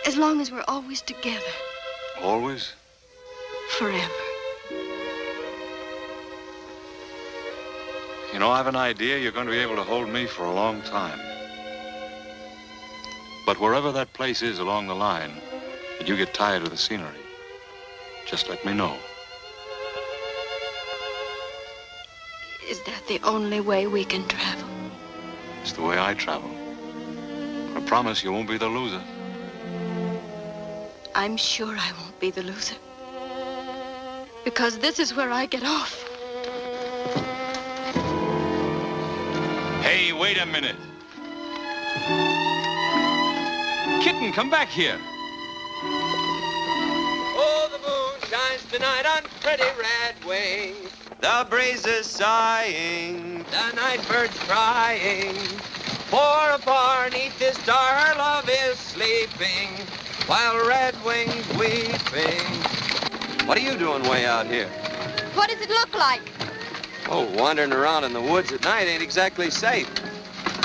As long as we're always together.
Always?
Forever.
You know, I have an idea you're going to be able to hold me for a long time. But wherever that place is along the line, that you get tired of the scenery, just let me know.
Is that the only way we can travel?
It's the way I travel. I promise you won't be the loser.
I'm sure I won't be the loser. Because this is where I get off.
Hey, wait a minute. Kitten, come back here.
Oh, the moon shines tonight on pretty red wings. The breeze is sighing, the night bird's crying. For a bar neath this star, her love is sleeping, while red wings weeping. What are you doing way out here?
What does it look like?
Oh, wandering around in the woods at night ain't exactly safe.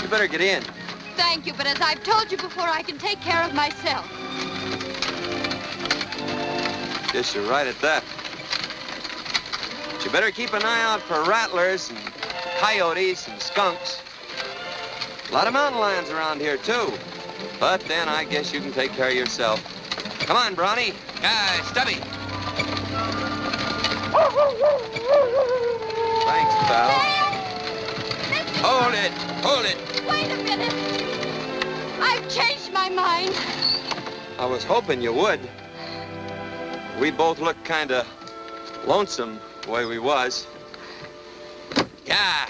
You better get in.
Thank you, but as I've told you before, I can take care of myself.
Guess you're right at that. But you better keep an eye out for rattlers and coyotes and skunks. A lot of mountain lions around here, too. But then I guess you can take care of yourself. Come on, Brawny. Stubby. Thanks, pal. Hold it. Hold it.
Wait a minute. I've changed my mind.
I was hoping you would. We both looked kind of lonesome the way we was. Yeah.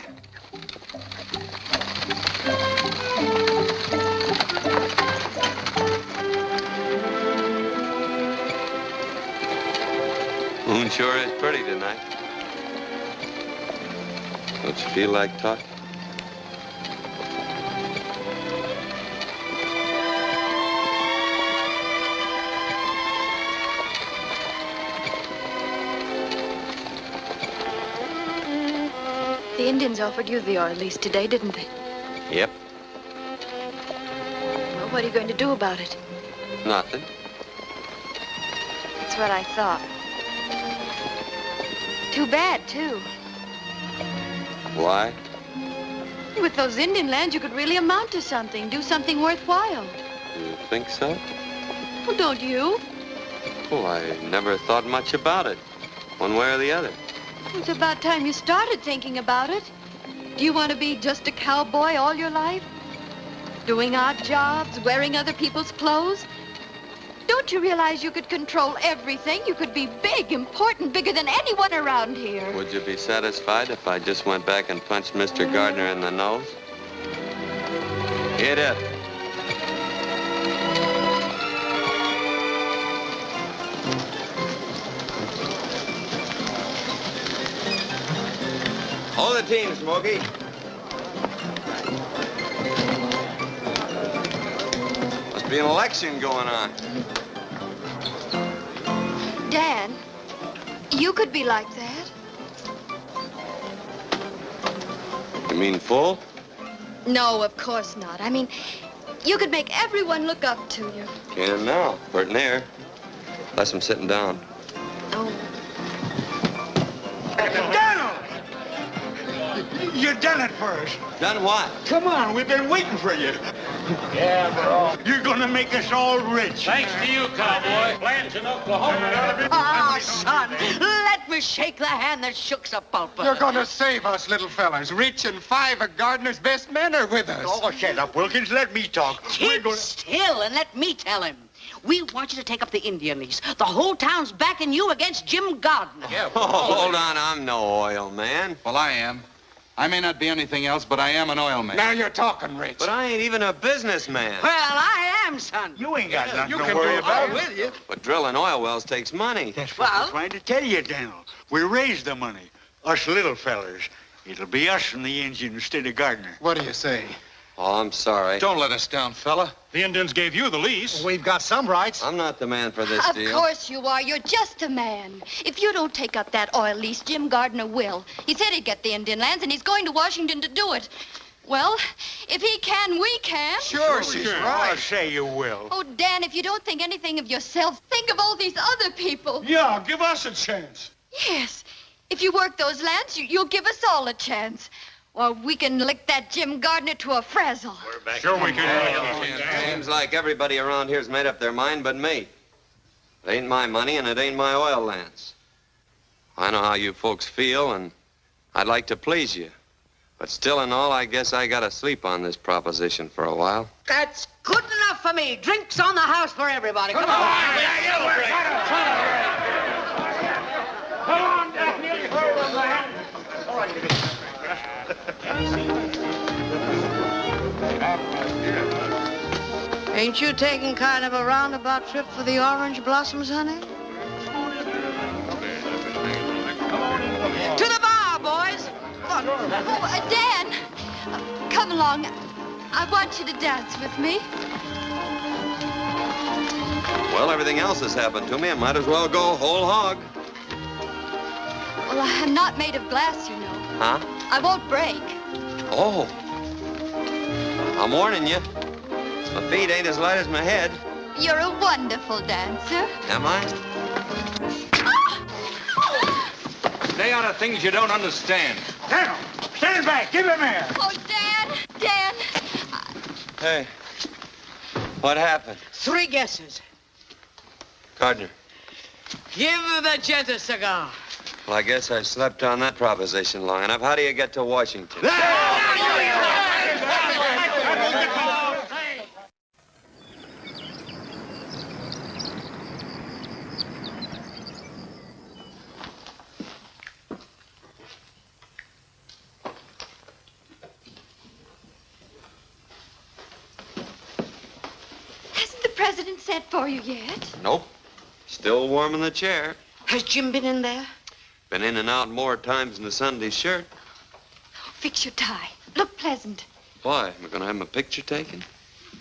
Moon sure is pretty tonight. Don't you feel like talking?
The Indians offered you the oil lease today, didn't they?
Yep.
Well, what are you going to do about it?
Nothing.
That's what I thought. Too bad, too.
Why?
With those Indian lands, you could really amount to something, do something worthwhile.
You think so?
Well, don't you?
Well, I never thought much about it, one way or the other.
It's about time you started thinking about it. Do you want to be just a cowboy all your life? Doing odd jobs, wearing other people's clothes? Don't you realize you could control everything? You could be big, important, bigger than anyone around here.
Would you be satisfied if I just went back and punched Mr. Gardner in the nose? Get up. Hold the team, Smokey. Must be an election going on.
Dan, you could be like that.
You mean full?
No, of course not. I mean, you could make everyone look up to you.
Can now. Pert in there. Unless I'm sitting down.
Daniel! You done it for us.
Done what?
Come on, we've been waiting for you.
Yeah, bro.
You're gonna make us all rich.
Thanks to you, cowboy. Plants in Oklahoma.
Ah, son, let me shake the hand that shook Sepulpa.
You're going to save us, little fellas. Rich and 5 of Gardner's best men are with us.
Oh, shut up, Wilkins. Let me talk.
Keep still and let me tell him. We want you to take up the Indian lease. The whole town's backing you against Jim Gardner.
Yeah, hold on. I'm no oil man.
Well, I am. I may not be anything else, but I am an oil man.
Now you're talking, Rich.
But I ain't even a businessman.
Well, I am, son.
You ain't got nothing
you
to
can
worry
do
about.
it
With you.
But drilling oil wells takes money.
That's what I'm trying to tell you, Daniel. We raise the money. Us little fellers. It'll be us in the engine instead of Gardner.
What do you say?
Oh, I'm sorry.
Don't let us down, fella.
The Indians gave you the lease.
We've got some rights.
I'm not the man for this
Of
deal.
course you are. You're just a man. If you don't take up that oil lease, Jim Gardner will. He said he'd get the Indian lands, and he's going to Washington to do it. Well, if he can, we can.
Sure, she's right.
I'll say you will.
Oh, Dan, if you don't think anything of yourself, think of all these other people.
Yeah, give us a chance.
Yes. If you work those lands, you'll give us all a chance. Or we can lick that Jim Gardner to a frazzle.
Sure we can.
Seems like everybody around here's made up their mind but me. It ain't my money and it ain't my oil lands. I know how you folks feel, and I'd like to please you. But still in all, I guess I gotta sleep on this proposition for a while.
That's good enough for me. Drinks on the house for everybody. Come on.
Come on, Daniel. All right.
Ain't you taking kind of a roundabout trip for the orange blossoms, honey? To the bar, boys. Come on.
Oh, Dan, come along. I want you to dance with me.
Well, everything else has happened to me. I might as well go whole hog.
Well, I'm not made of glass, you know.
Huh?
I won't break.
Oh. I'm warning you. My feet ain't as light as my head.
You're a wonderful dancer.
Am I?
Stay out of things you don't understand.
Daniel, stand back. Give him air.
Oh, Dan.
Hey. What happened?
3 guesses.
Gardner.
Give the gent a cigar.
Well, I guess I slept on that proposition long enough. How do you get to Washington?
Hasn't the president sent for you yet?
Nope. Still warm in the chair.
Has Jim been in there?
Been in and out more times than a Sunday shirt.
Fix your tie. Look pleasant.
Why? Am I going to have my picture taken?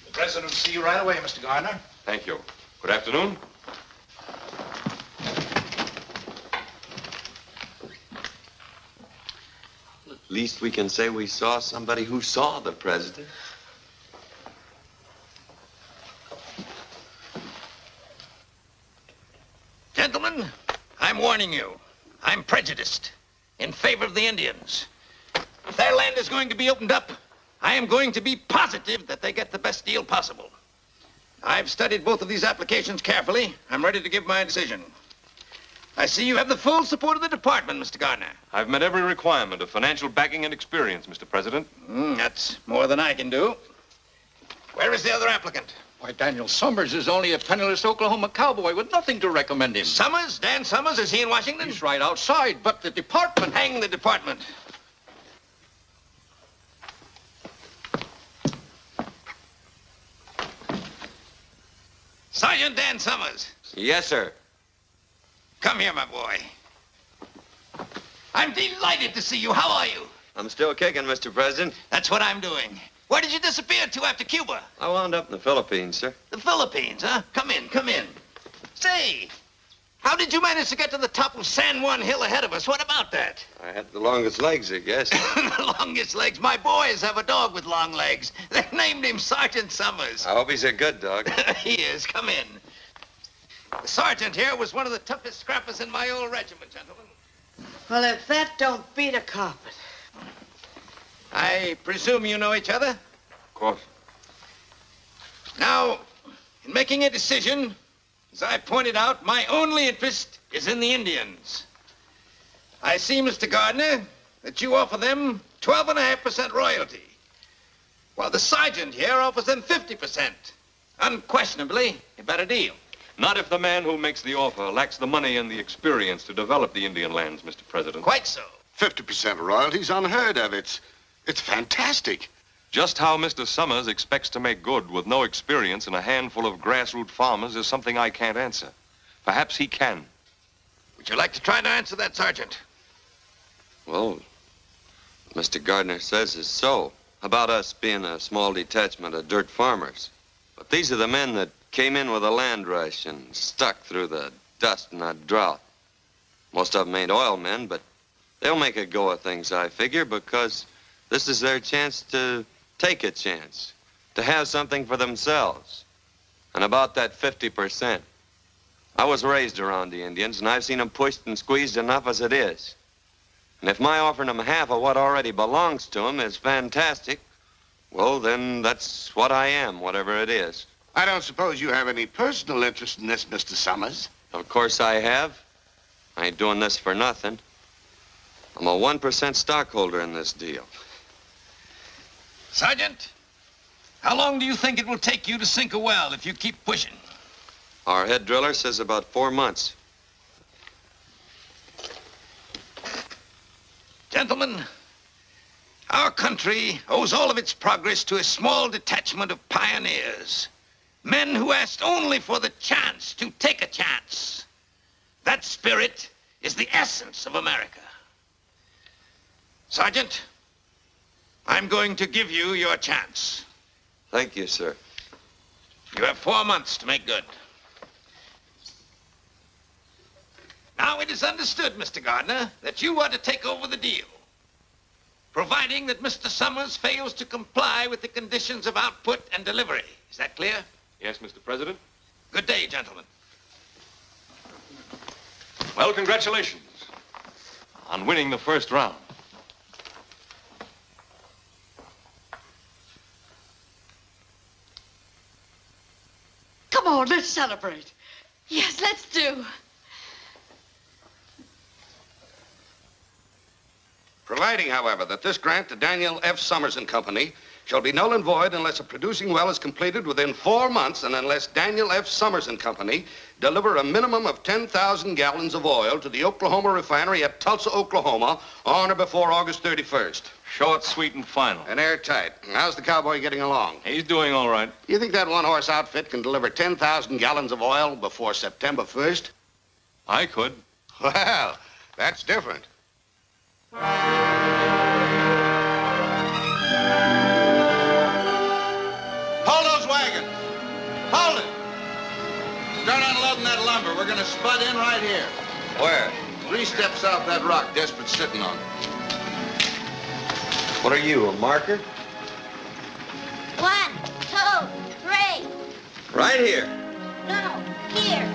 The president will see you right away, Mr. Gardner.
Thank you. Good afternoon.
At least we can say we saw somebody who saw the president.
Gentlemen, I'm warning you. I'm prejudiced in favor of the Indians. If their land is going to be opened up, I am going to be positive that they get the best deal possible. I've studied both of these applications carefully. I'm ready to give my decision. I see you have the full support of the department, Mr. Gardner.
I've met every requirement of financial backing and experience, Mr. President.
That's more than I can do. Where is the other applicant?
Why, Daniel Summers is only a penniless Oklahoma cowboy with nothing to recommend him.
Summers? Dan Summers? Is he in Washington?
He's right outside, but the department...
Hang the department. Sergeant Dan Summers.
Yes, sir.
Come here, my boy. I'm delighted to see you. How are you?
I'm still kicking, Mr. President.
That's what I'm doing. Where did you disappear to after Cuba?
I wound up in the Philippines, sir.
The Philippines, huh? Come in, come in. Say, how did you manage to get to the top of San Juan Hill ahead of us? What about that?
I had the longest legs, I guess.
The longest legs? My boys have a dog with long legs. They named him Sergeant Summers.
I hope he's a good dog.
He is. Come in. The sergeant here was one of the toughest scrappers in my old regiment, gentlemen.
Well, if that don't beat a carpet.
I presume you know each other?
Of course.
Now, in making a decision, as I pointed out, my only interest is in the Indians. I see, Mr. Gardner, that you offer them 12.5% royalty, while the sergeant here offers them 50%. Unquestionably, a better deal.
Not if the man who makes the offer lacks the money and the experience to develop the Indian lands, Mr. President.
Quite so.
50% royalty's unheard of. It's fantastic.
Just how Mr. Summers expects to make good with no experience in a handful of grassroots farmers is something I can't answer. Perhaps he can.
Would you like to try to answer that, Sergeant?
Well, Mr. Gardner says it's so. About us being a small detachment of dirt farmers. But these are the men that came in with a land rush and stuck through the dust and that drought. Most of them ain't oil men, but they'll make a go of things, I figure, because this is their chance to take a chance, to have something for themselves. And about that 50%. I was raised around the Indians, and I've seen them pushed and squeezed enough as it is. And if my offering them half of what already belongs to them is fantastic, well, then that's what I am, whatever it is.
I don't suppose you have any personal interest in this, Mr. Summers.
Of course I have. I ain't doing this for nothing. I'm a 1% stockholder in this deal.
Sergeant, how long do you think it will take you to sink a well if you keep pushing?
Our head driller says about 4 months.
Gentlemen, our country owes all of its progress to a small detachment of pioneers. Men who asked only for the chance to take a chance. That spirit is the essence of America. Sergeant, I'm going to give you your chance.
Thank you, sir.
You have 4 months to make good. Now, it is understood, Mr. Gardner, that you are to take over the deal, providing that Mr. Summers fails to comply with the conditions of output and delivery. Is that clear?
Yes, Mr. President.
Good day, gentlemen.
Well, congratulations on winning the first round.
Come on, let's celebrate.
Yes, let's do.
Providing, however, that this grant to Daniel F. Summers and Company shall be null and void unless a producing well is completed within 4 months and unless Daniel F. Summers and Company deliver a minimum of 10,000 gallons of oil to the Oklahoma refinery at Tulsa, Oklahoma on or before August 31st.
Short, sweet, and final.
And airtight. How's the cowboy getting along?
He's doing all right.
You think that one-horse outfit can deliver 10,000 gallons of oil before September 1st?
I could.
Well, that's different.
Hold those wagons. Hold it. Start unloading that lumber. We're going to spud in right here.
Where?
3 steps off that rock Desperat's sitting on.
What are you, a marker?
1, 2, 3.
Right here.
No, here.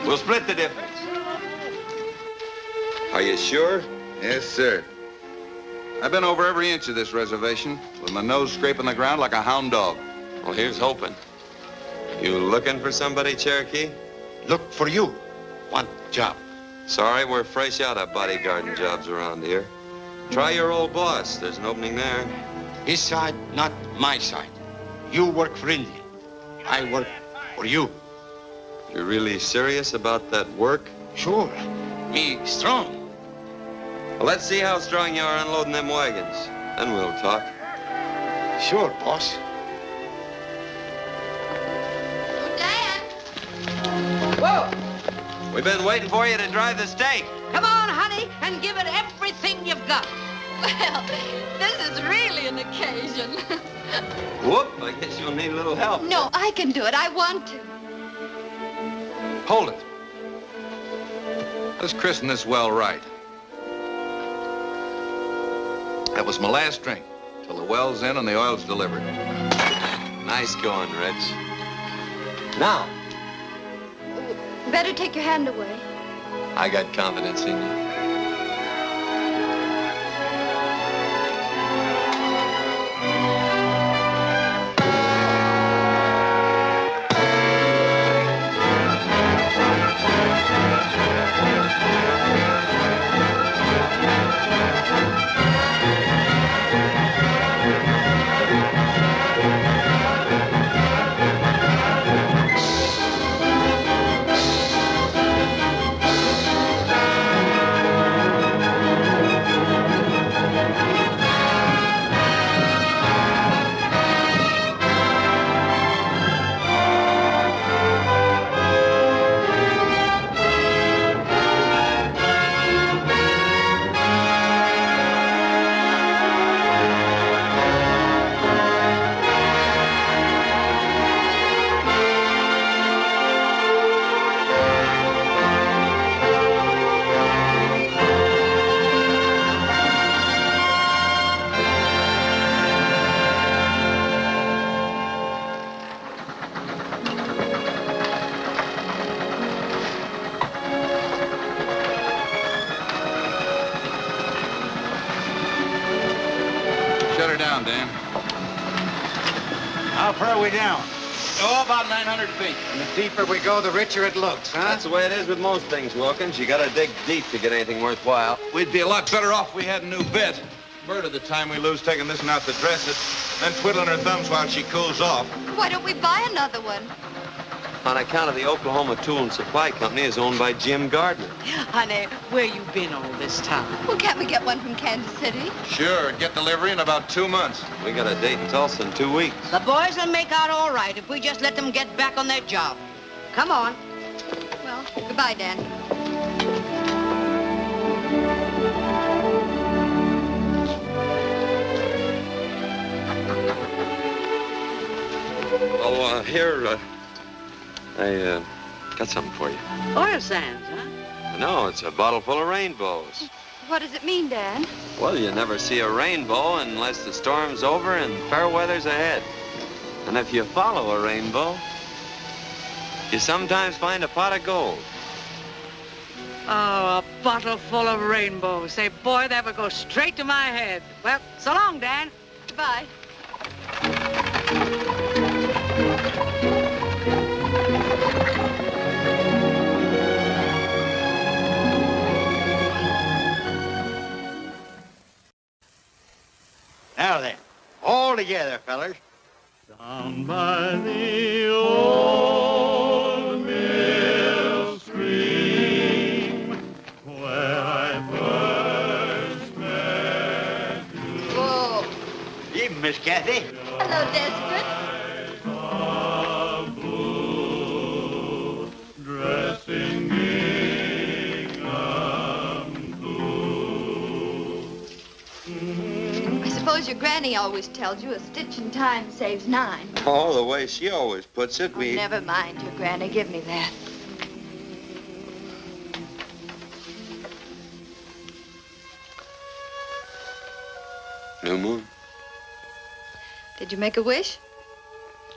We'll split the difference. Are you sure?
Yes, sir. I've been over every inch of this reservation with my nose scraping the ground like a hound dog.
Well, here's hoping. You looking for somebody, Cherokee?
Look for you. Want job.
Sorry, we're fresh out of bodyguarding jobs around here. Try your old boss. There's an opening there.
His side, not my side. You work for India. I work for you.
You're really serious about that work?
Sure. Me strong.
Well, let's see how strong you are unloading them wagons. Then we'll talk.
Sure, boss.
Whoa!
We've been waiting for you to drive the stake.
Come on, honey, and give it everything you've got.
Well, this is really an occasion.
Whoop, I guess you'll need a little help.
No, I can do it. I want to.
Hold it. Let's christen this well right. That was my last drink, till the well's in and the oil's delivered.
Nice going, Rich. Now.
Better take your hand away.
I got confidence in you.
Shut her down, Dan.
How far are we down?
Oh, about 900 feet.
And the deeper we go, the richer it looks, huh?
That's the way it is with most things, Wilkins. You gotta dig deep to get anything worthwhile.
We'd be a lot better off if we had a new bit. Bird of the time we lose taking this one out to dress it, then twiddling her thumbs while she cools off.
Why don't we buy another one?
On account of the Oklahoma Tool and Supply Company is owned by Jim Gardner.
Honey, where you been all this time?
Well, can't we get one from Kansas City?
Sure, get delivery in about 2 months.
We got a date in Tulsa in 2 weeks.
The boys will make out all right if we just let them get back on their job. Come on.
Well, goodbye, Dan.
Oh, here, I got something for you.
Oil sands, huh?
No, it's a bottle full of rainbows.
What does it mean, Dan?
Well, you never see a rainbow unless the storm's over and fair weather's ahead. And if you follow a rainbow, you sometimes find a pot of gold.
Oh, a bottle full of rainbows. Say, boy, that would go straight to my head. Well, so long, Dan.
Goodbye.
Now then, all together, fellas.
Down by the old mill stream, where I first met you.
Whoa.
Evening, Miss Kathy.
Hello, Desperate.
Of blue, dressed in gingham blue.
I suppose your granny always tells you a stitch in time saves 9.
Oh, the way she always puts it, we...
Never mind your granny. Give me that.
New moon?
Did you make a wish?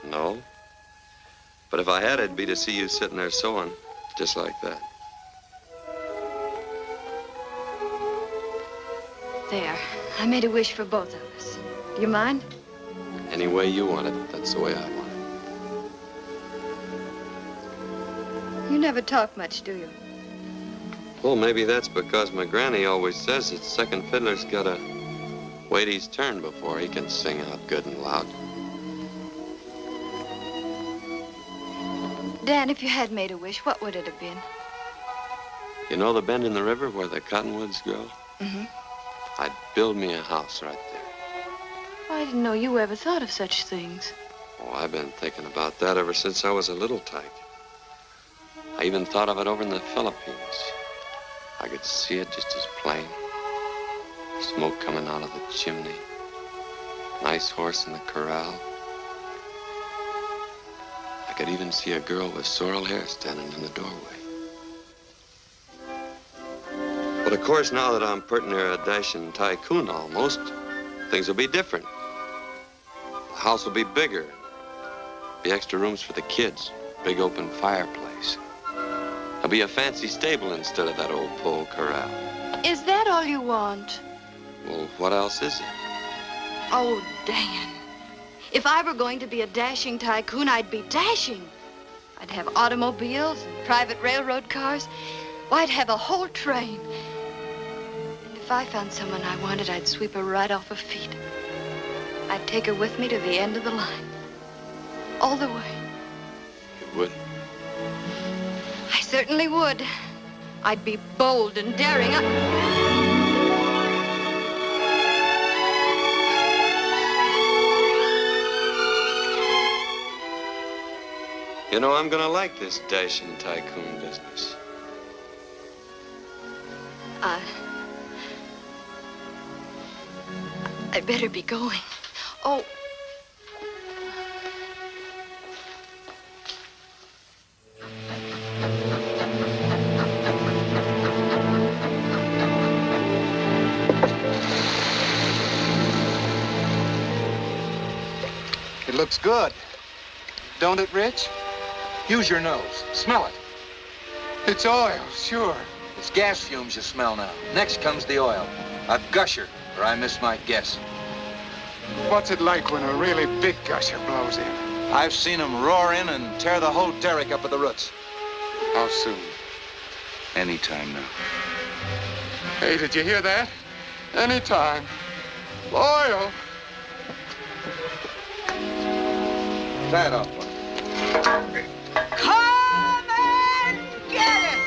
No. But if I had, it'd be to see you sitting there sewing, just like that.
There. I made a wish for both of us. Do you mind?
Any way you want it, that's the way I want it.
You never talk much, do you?
Well, maybe that's because my granny always says that second fiddler's gotta wait his turn before he can sing out good and loud.
Dan, if you had made a wish, what would it have been?
You know the bend in the river where the cottonwoods grow?
Mm-hmm.
I'd build me a house right there.
I didn't know you ever thought of such things.
Oh, I've been thinking about that ever since I was a little tyke. I even thought of it over in the Philippines. I could see it just as plain. Smoke coming out of the chimney. Nice horse in the corral. I could even see a girl with sorrel hair standing in the doorway. But of course, now that I'm pert near a dashing tycoon almost, things will be different. The house will be bigger. Be extra rooms for the kids. Big open fireplace. There'll be a fancy stable instead of that old pole corral.
Is that all you want?
Well, what else is it?
Oh, Dan. If I were going to be a dashing tycoon, I'd be dashing. I'd have automobiles and private railroad cars. Well, I'd have a whole train. And if I found someone I wanted, I'd sweep her right off her feet. I'd take her with me to the end of the line. All the way.
You would?
I certainly would. I'd be bold and daring.
You know, I'm gonna like this dashing tycoon business.
I'd better be going. Oh.
It looks good. Don't it, Rich?
Use your nose. Smell it.
It's oil, sure.
It's gas fumes you smell now. Next comes the oil. A gusher, or I missed my guess.
What's it like when a really big gusher blows in?
I've seen them roar in and tear the whole derrick up at the roots.
How soon?
Anytime now.
Hey, did you hear that? Anytime. Oil.
Try it off, one.
Come and get it!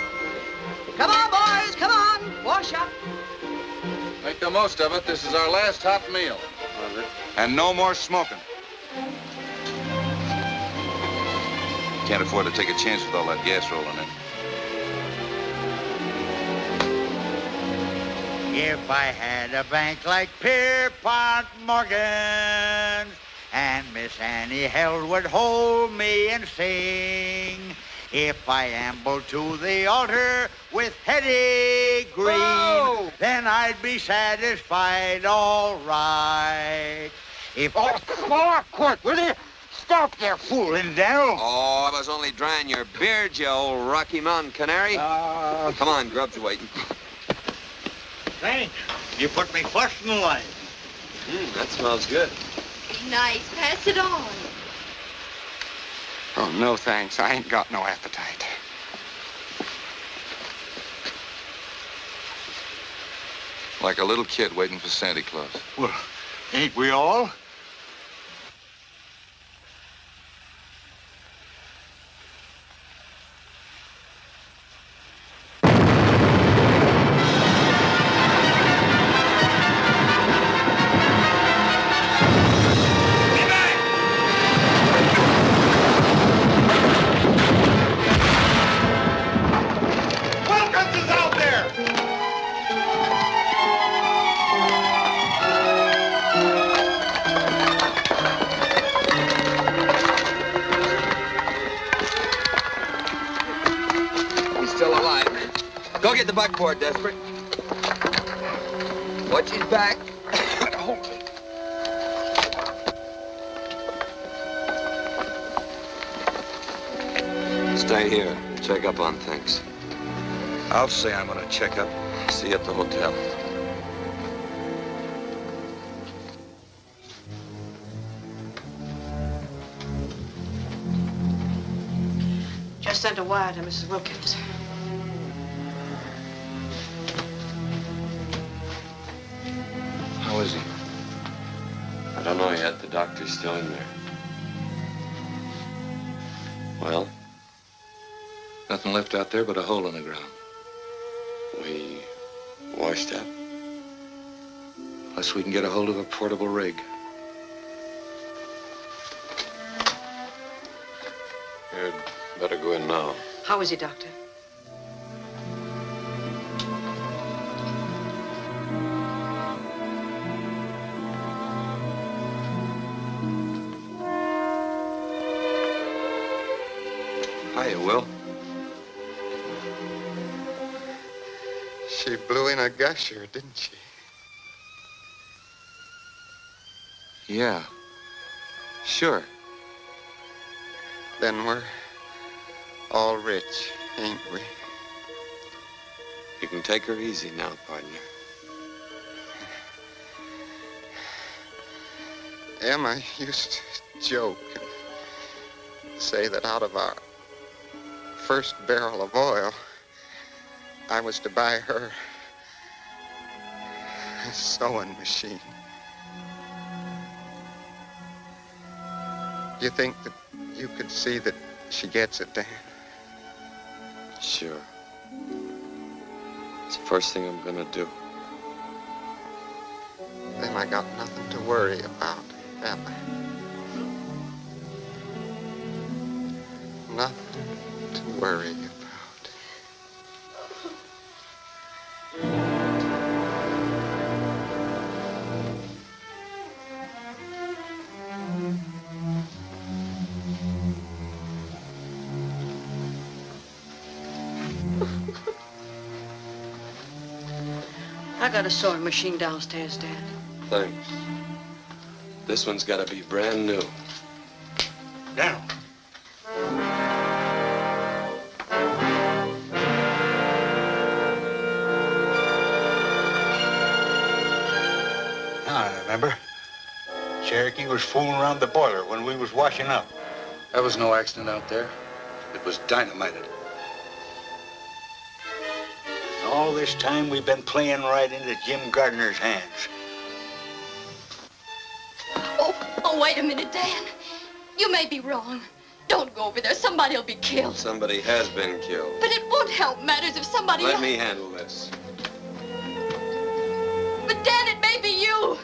Come on, boys, come on. Wash up.
Make the most of it. This is our last hot meal. And no more smoking. Can't afford to take a chance with all that gas rolling in.
If I had a bank like Pierpont Morgan's, and Miss Annie Held would hold me and sing, if I ambled to the altar with Hetty Green, then I'd be satisfied all right. If come on, quick, will you? Stop there fooling, Daniel.
Oh, I was only drying your beard, you old Rocky Mountain canary. Come on, Grub's waiting.
Thanks. You put me first in line.
That smells good.
Nice. Pass it on.
Oh, no thanks. I ain't got no appetite.
Like a little kid waiting for Santa Claus.
Well, ain't we all?
Go get the buckboard, Desperate. Watch his back. Stay here. Check up on things.
I'll say I'm gonna check up.
See you at the hotel.
Just sent a wire to Mrs. Wilkins.
How is he?
I don't know yet. The doctor's still in there. Well?
Nothing left out there but a hole in the ground.
We washed up.
Unless we can get a hold of a portable rig.
You'd better go in now.
How is he, Doctor?
Hiya, Will.
She blew in a gusher, didn't she?
Yeah. Sure.
Then we're all rich, ain't we?
You can take her easy now, partner.
Emma used to joke and say that out of our first barrel of oil, I was to buy her a sewing machine. You think that you could see that she gets it, Dan?
Sure. It's the first thing I'm gonna do.
Then I got nothing to worry about, have I? Nothing to worry about.
I got a sewing machine downstairs, Dad.
Thanks. This one's gotta be brand new.
Now. Now I remember. Cherokee was fooling around the boiler when we was washing up.
There was no accident out there. It was dynamited.
All this time we've been playing right into Jim Gardner's hands.
Oh, wait a minute, Dan. You may be wrong. Don't go over there. Somebody'll be killed.
Somebody has been killed.
But it won't help matters if somebody
Let
else...
me handle this.
But, Dan, it may be you.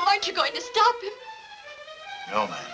Aren't you going to stop him?
No, man.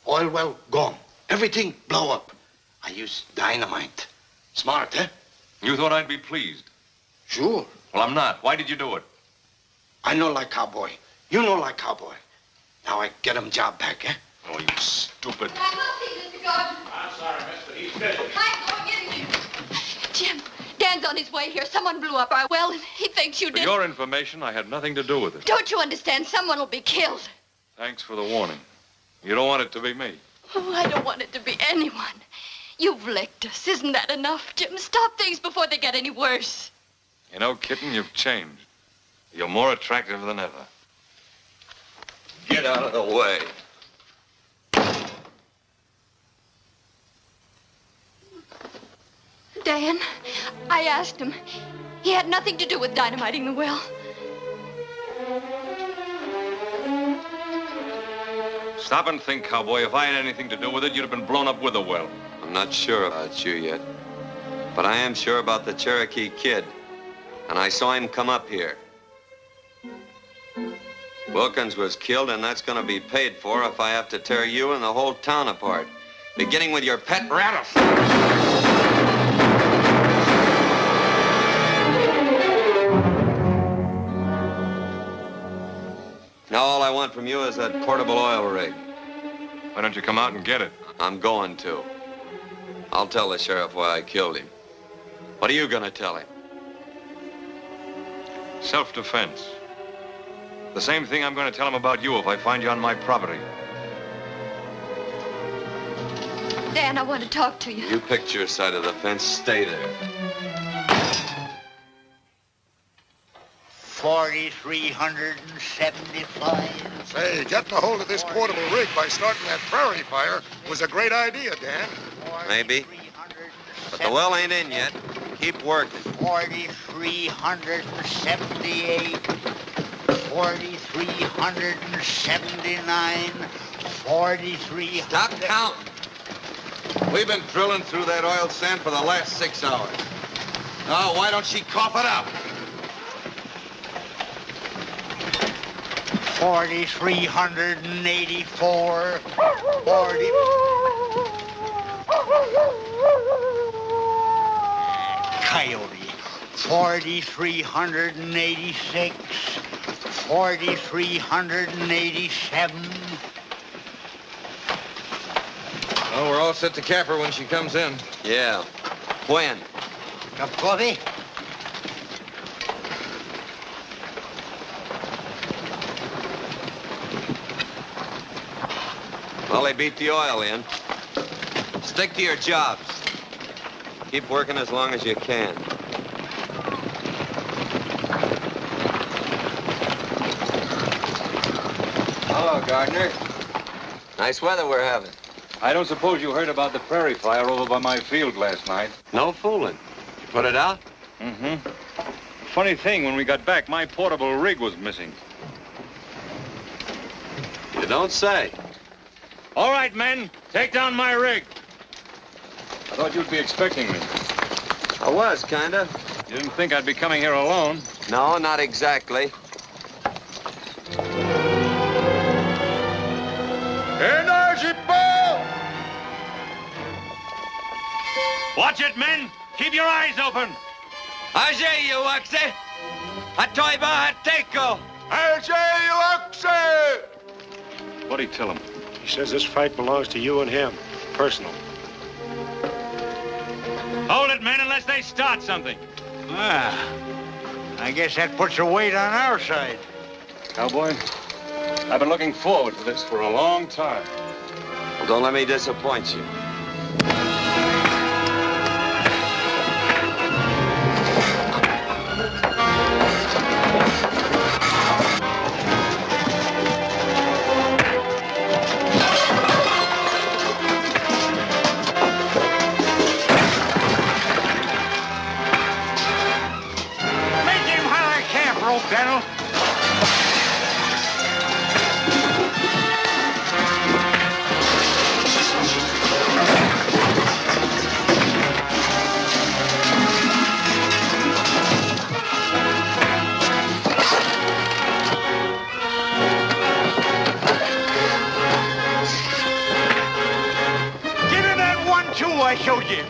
Oil well gone. Everything blow up. I used dynamite. Smart, eh?
You thought I'd be pleased?
Sure.
Well, I'm not. Why did you do it?
I know like cowboy. You know like cowboy. Now I get him job back, eh?
Oh, you stupid.
I must see Mr. Gordon.
I'm sorry, miss, but he's busy.
I'm going in here. Jim, Dan's on his way here. Someone blew up our well, and he thinks you
For
did.
your information, I had nothing to do with it.
Don't you understand? Someone will be killed.
Thanks for the warning. You don't want it to be me.
Oh, I don't want it to be anyone. You've licked us. Isn't that enough, Jim? Stop things before they get any worse.
You know, kitten, you've changed. You're more attractive than ever.
Get out of the way.
Dan, I asked him. He had nothing to do with dynamiting the well.
Stop and think, cowboy. If I had anything to do with it, you'd have been blown up with a well.
I'm not sure about you yet, but I am sure about the Cherokee Kid. And I saw him come up here. Wilkins was killed, and that's going to be paid for if I have to tear you and the whole town apart. Beginning with your pet rattlesnake. Now all I want from you is that portable oil rig.
Why don't you come out and get it?
I'm going to. I'll tell the sheriff why I killed him. What are you going to tell him?
Self-defense. The same thing I'm going to tell him about you if I find you on my property.
Dan, I want to talk to you.
You picked your side of the fence. Stay there.
4,375.
Say, getting a hold of this portable rig by starting that prairie fire was a great idea, Dan.
Maybe. But the well ain't in yet. Keep working.
4,378. 4,379. 4,300.
Stop counting. We've been drilling through that oil sand for the last 6 hours. Now, why don't she cough it up?
4,384. 40. Coyote. 4,386. 4,387.
Oh, we're all set to cap her when she comes in.
Yeah. When?
Cup of coffee?
Well, they beat the oil in. Stick to your jobs. Keep working as long as you can.
Hello, Gardner.
Nice weather we're having.
I don't suppose you heard about the prairie fire over by my field last night.
No fooling. You put it out?
Mm-hmm. Funny thing, when we got back, my portable rig was missing.
You don't say.
All right, men, take down my rig. I thought you'd be expecting me.
I was, kinda.
You didn't think I'd be coming here alone?
No, not exactly.
Energy ball! Watch it, men! Keep your eyes open!
Ajay, you oxe! Atoiba hateko!
Ajay, you oxe!
What'd he tell him?
He says this fight belongs to you and him. Personal.
Hold it, men, unless they start something.
Ah, I guess that puts a weight on our side.
Cowboy, I've been looking forward to this for a long time.
Well, don't let me disappoint you.
Daniel. Give him that 1-2 I showed you.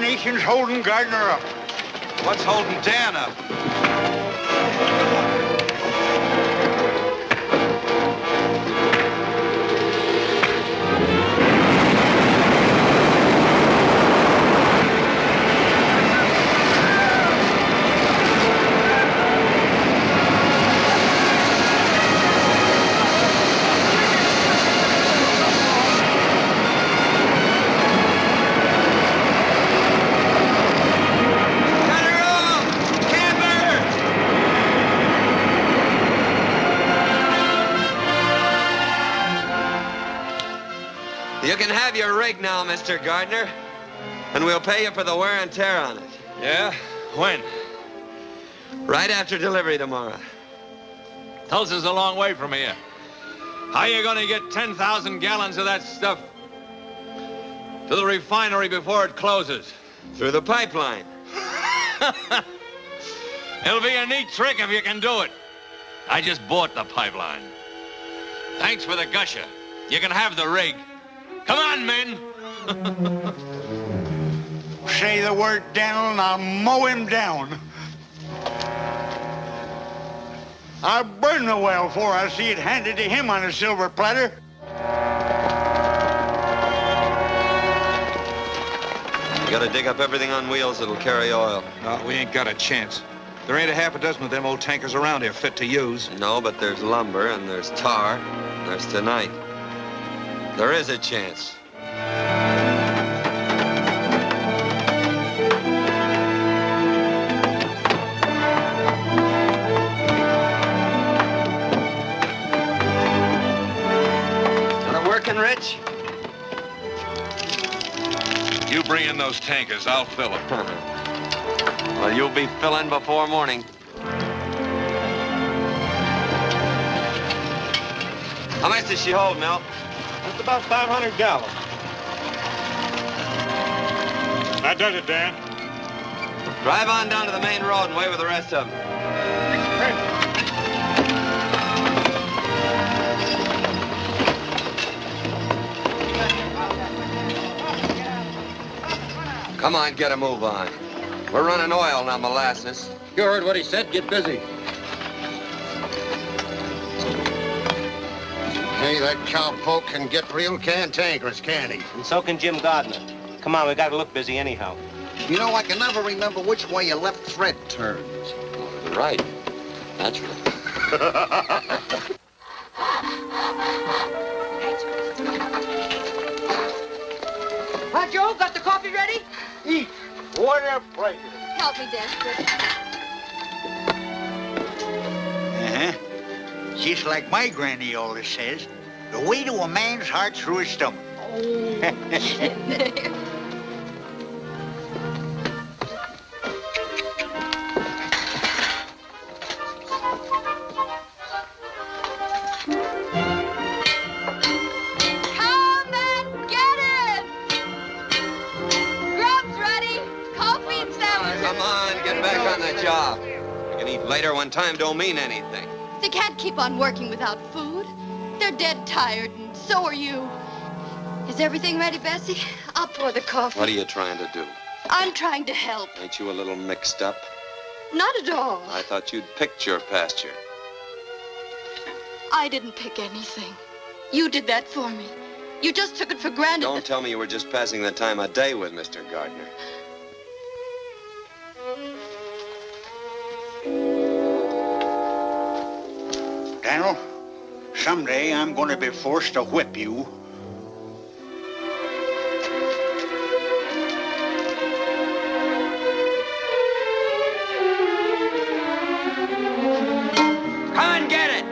Nation's holding Gardner up.
What's holding Dan up?
You can have your rig now, Mr. Gardner. And we'll pay you for the wear and tear on it.
Yeah? When?
Right after delivery tomorrow.
Tulsa's a long way from here. How are you going to get 10,000 gallons of that stuff to the refinery before it closes?
Through the pipeline.
It'll be a neat trick if you can do it. I just bought the pipeline. Thanks for the gusher. You can have the rig. Come on, men.
Say the word, Daniel, and I'll mow him down. I'll burn the well before I see it handed to him on a silver platter.
You gotta dig up everything on wheels that'll carry oil.
No, we ain't got a chance. There ain't a half a dozen of them old tankers around here fit to use.
No, but there's lumber, and there's tar, and there's tonight. There is a chance.
in those tankers. I'll fill them.
Well, you'll be filling before morning. How much does she hold, Milt?
That's about 500 gallons. That does it, Dan.
Drive on down to the main road and wait with the rest of them. Come on, get a move on. We're running oil, not molasses.
You heard what he said. Get busy.
Hey, that cowpoke can get real cantankerous, can't he?
And so can Jim Gardner. Come on, we gotta look busy anyhow.
You know, I can never remember which way your left thread turns.
Right. Naturally.
Huh, Joe? Got the coffee ready?
Eat. What a pleasure.
Help me, Desperate.
Just like my granny always says, the way to a man's heart through his stomach.
Come and get it! Grub's ready. Coffee and sandwiches.
Come on, get back on the job. You can eat later when time don't mean anything.
They can't keep on working without food. They're dead tired, and so are you. Is everything ready, Bessie? I'll pour the coffee.
What are you trying to do?
I'm trying to help.
Ain't you a little mixed up?
Not at all.
I thought you'd picked your pasture.
I didn't pick anything. You did that for me. You just took it for granted.
Don't tell me you were just passing the time of day with Mr. Gardner.
Daniel, someday I'm going to be forced to whip you.
Come and get it!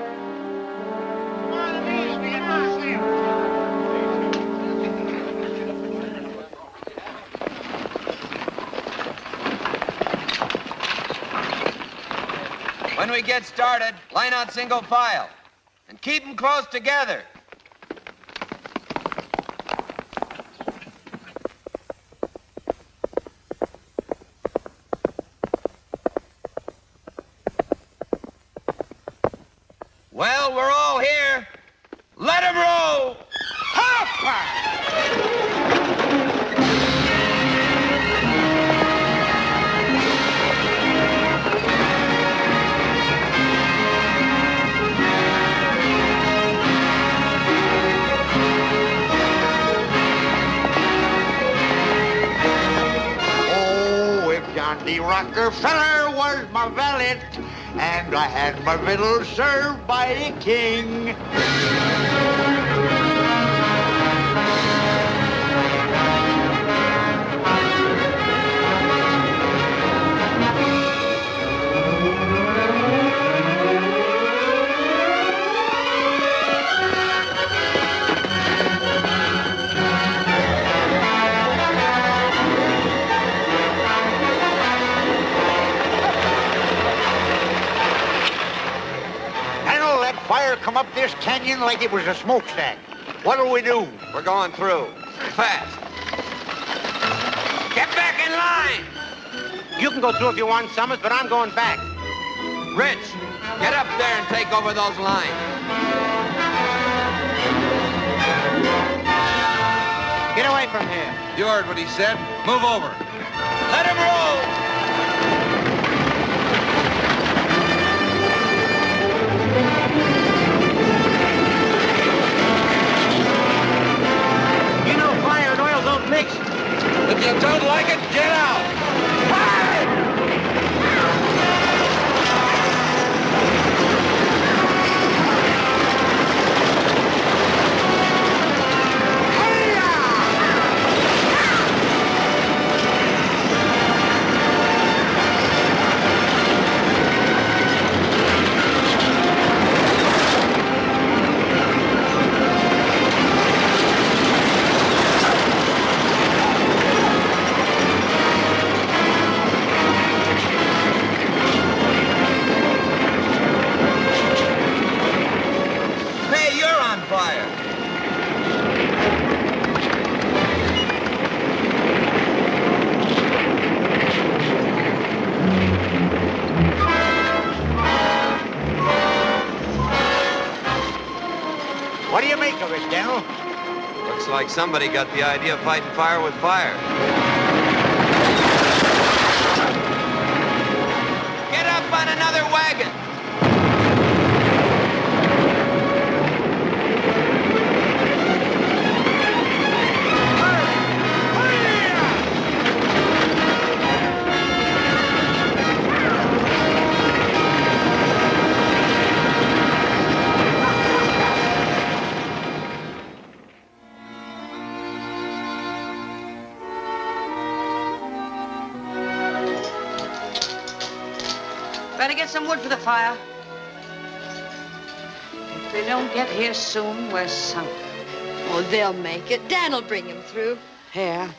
When we get started, line out single file. And keep them close together. Well, we're all here. Let 'em roll!
Oh, if Johnny Rockefeller was my valet, and I had my victuals served by a king. Fire come up this canyon like it was a smokestack. What'll we do?
We're going through. Fast. Get back in line!
You can go through if you want, Summers, but I'm going back.
Rich, get up there and take over those lines.
Get away from here.
You heard what he said. Move over.
Let him roll!
Fire and oil don't mix.
If you don't like it, get out.
think of it, Daniel.
Looks like somebody got the idea of fighting fire with fire. Get up on another wagon!
Better get some wood for the fire. If they don't get here soon, we're sunk.
Oh, they'll make it. Dan'll bring him through.
Yeah.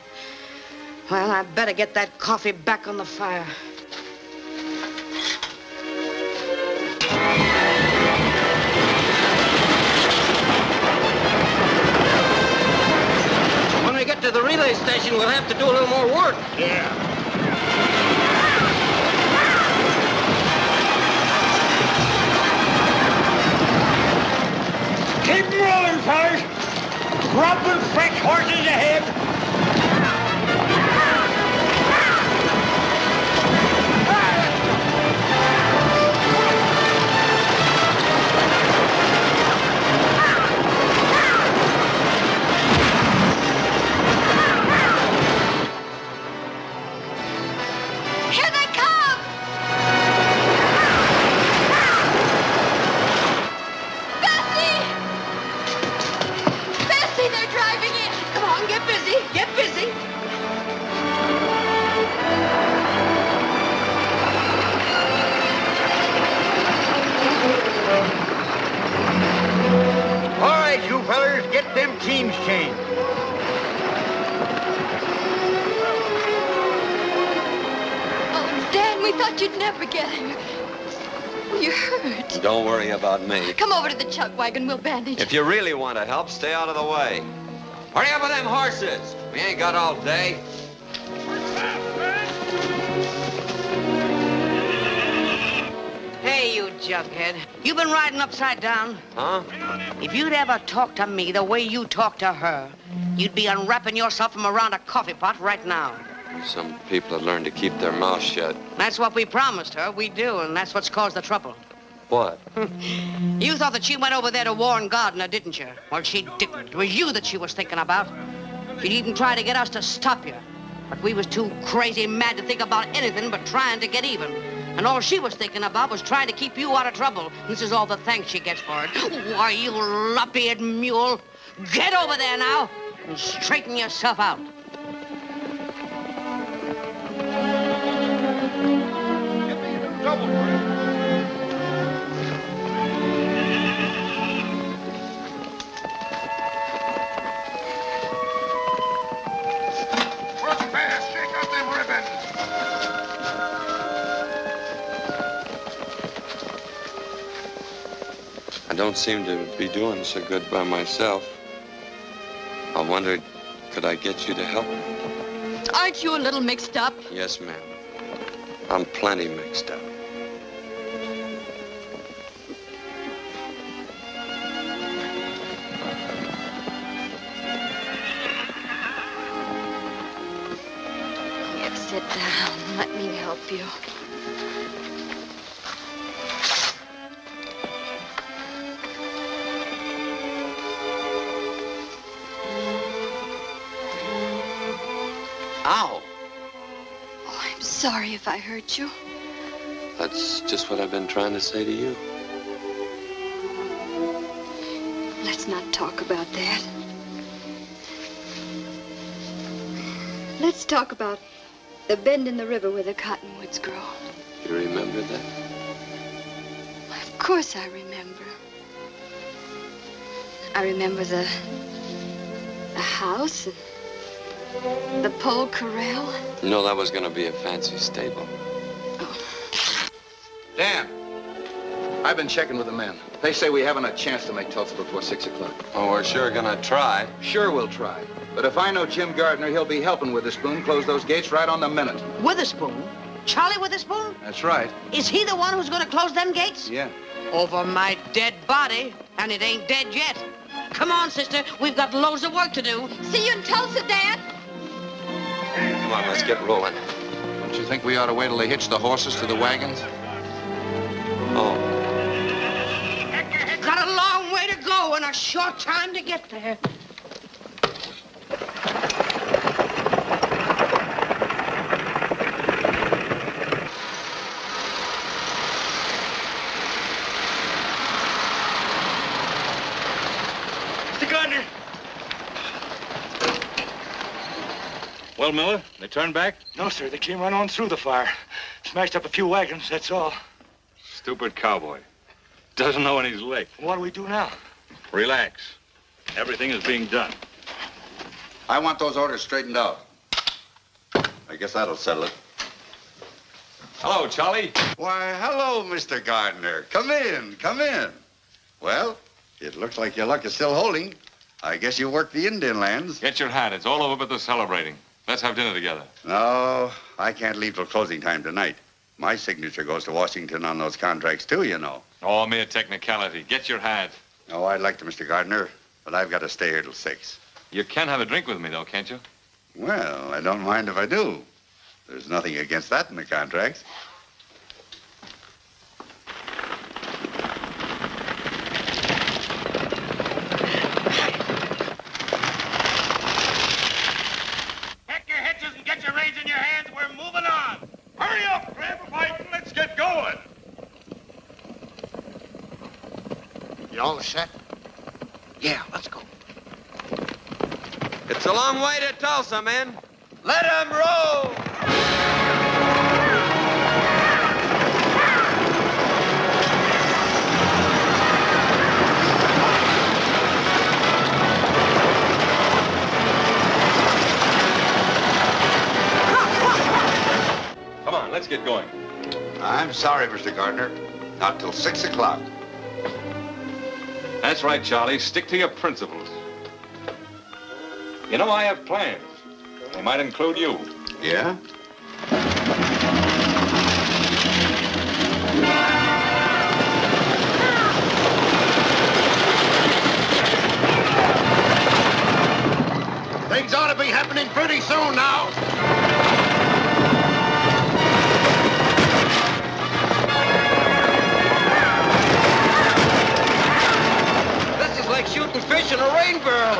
Well, I better get that coffee back on the fire.
When we get to the relay station, we'll have to do a little more work.
Yeah. Keep rolling, fellas. Dropping fresh horses ahead.
Here they come! Bessie! Bessie, they're driving in. Come on, get busy. Get busy.
All right, you fellas, get them teams changed.
Oh, Dan, we thought you'd never get here. You're hurt.
Don't worry about me.
Come over to the chuck wagon. We'll bandage.
If you really want to help, stay out of the way. Hurry up with them horses. We ain't got all day.
Hey, you jughead. You been riding upside down?
Huh?
If you'd ever talked to me the way you talk to her, you'd be unwrapping yourself from around a coffee pot right now.
Some people have learned to keep their mouths shut.
That's what we promised her. We do, and that's what's caused the trouble.
What?
You thought that she went over there to warn Gardner, didn't you? Well, she didn't. It was you that she was thinking about. She'd even try to get us to stop you. But we was too crazy mad to think about anything but trying to get even. And all she was thinking about was trying to keep you out of trouble. This is all the thanks she gets for it. Why, you lop-eared mule. Get over there now and straighten yourself out.
Work fast. Shake out them ribbons.
I don't seem to be doing so good by myself. I wondered, could I get you to help me?
Aren't you a little mixed up?
Yes, ma'am. I'm plenty mixed up.
Here, sit down. Let me help you.
Ow!
Oh, I'm sorry if I hurt you.
That's just what I've been trying to say to you.
Let's not talk about that. Let's talk about the bend in the river where the cottonwoods grow.
You remember that?
Of course I remember. I remember the house and the pole corral.
No, that was going to be a fancy stable.
Dan, I've been checking with the men. They say we haven't a chance to make Tulsa before 6 o'clock.
Oh, we're sure going to try.
Sure we'll try. But if I know Jim Gardner, he'll be helping Witherspoon close those gates right on the minute.
Witherspoon? Charlie Witherspoon?
That's right.
Is he the one who's going to close them gates?
Yeah.
Over my dead body, and it ain't dead yet. Come on, sister. We've got loads of work to do.
See you in Tulsa, Dad.
Come on, let's get rolling.
Don't you think we ought to wait till they hitch the horses to the wagons?
Oh.
Got a long way to go and a short time to get there.
Mr. Gardner.
Well, Miller, they turned back?
No, sir. They came right on through the fire. Smashed up a few wagons, that's all.
Stupid cowboy. Doesn't know when he's licked.
What do we do now?
Relax. Everything is being done.
I want those orders straightened out. I guess that'll settle it.
Hello, Charlie.
Why, hello, Mr. Gardner. Come in, come in. Well, it looks like your luck is still holding. I guess you work the Indian lands.
Get your hat. It's all over but the celebrating. Let's have dinner together.
No, I can't leave till closing time tonight. My signature goes to Washington on those contracts, too, you know.
Oh, mere technicality. Get your hat.
Oh, I'd like to, Mr. Gardner, but I've got to stay here till 6.
You can have a drink with me, though, can't you?
Well, I don't mind if I do. There's nothing against that in the contracts.
Pack your hitches and get your reins in your hands. We're moving on. Hurry up, grab a bite, and let's get going.
You all set?
Yeah, let's go.
It's a long way to Tulsa, men.
Let 'em roll!
Come on, let's get going.
I'm sorry, Mr. Gardner. Not till 6 o'clock.
That's right, Charlie. Stick to your principles. You know, I have plans. They might include you.
Yeah?
Things ought to be happening pretty soon now.
This is like shooting fish in a rain barrel.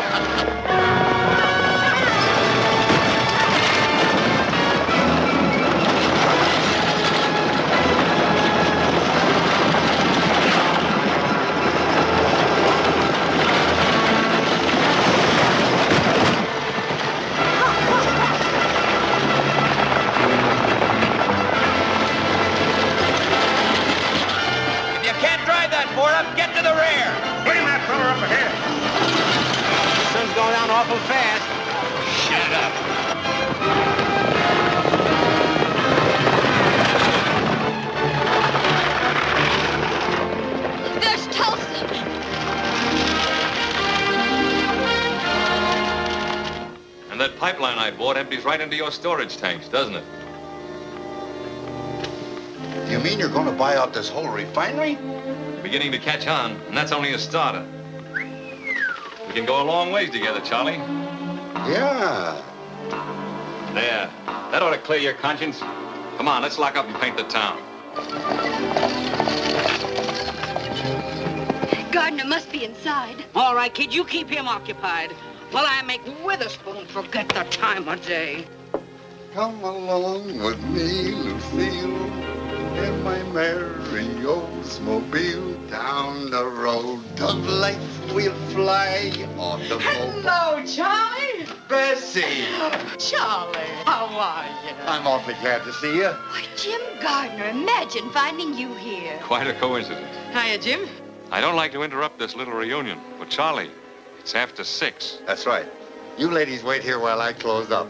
Get to the rear. Bring that fella up ahead.
Sun's going down awful fast.
Shut up.
There's Tulsa.
And that pipeline I bought empties right into your storage tanks, doesn't it?
You mean you're going to buy out this whole refinery?
Beginning to catch on, and that's only a starter. We can go a long ways together, Charlie.
Yeah.
There. That ought to clear your conscience. Come on, let's lock up and paint the town.
Gardner must be inside.
All right, kid, you keep him occupied while I make Witherspoon forget the time of day.
Come along with me, Lucille, in my merry Oldsmobile. Down the road of life we'll fly on the
Hello, Charlie.
Bessie.
Charlie, how are you?
I'm awfully glad to see you.
Why, Jim Gardner, imagine finding you here.
Quite a coincidence.
Hiya, Jim.
I don't like to interrupt this little reunion, but Charlie, it's after 6.
That's right. You ladies wait here while I close up.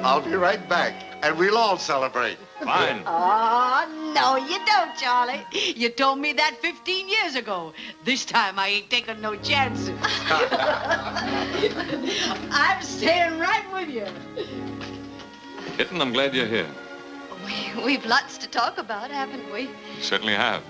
I'll be right back, and we'll all celebrate.
Fine.
Oh, no, you don't, Charlie. You told me that 15 years ago. This time I ain't taking no chances. I'm staying right with you.
Kitten, I'm glad you're here.
We've lots to talk about, haven't we?
You certainly have.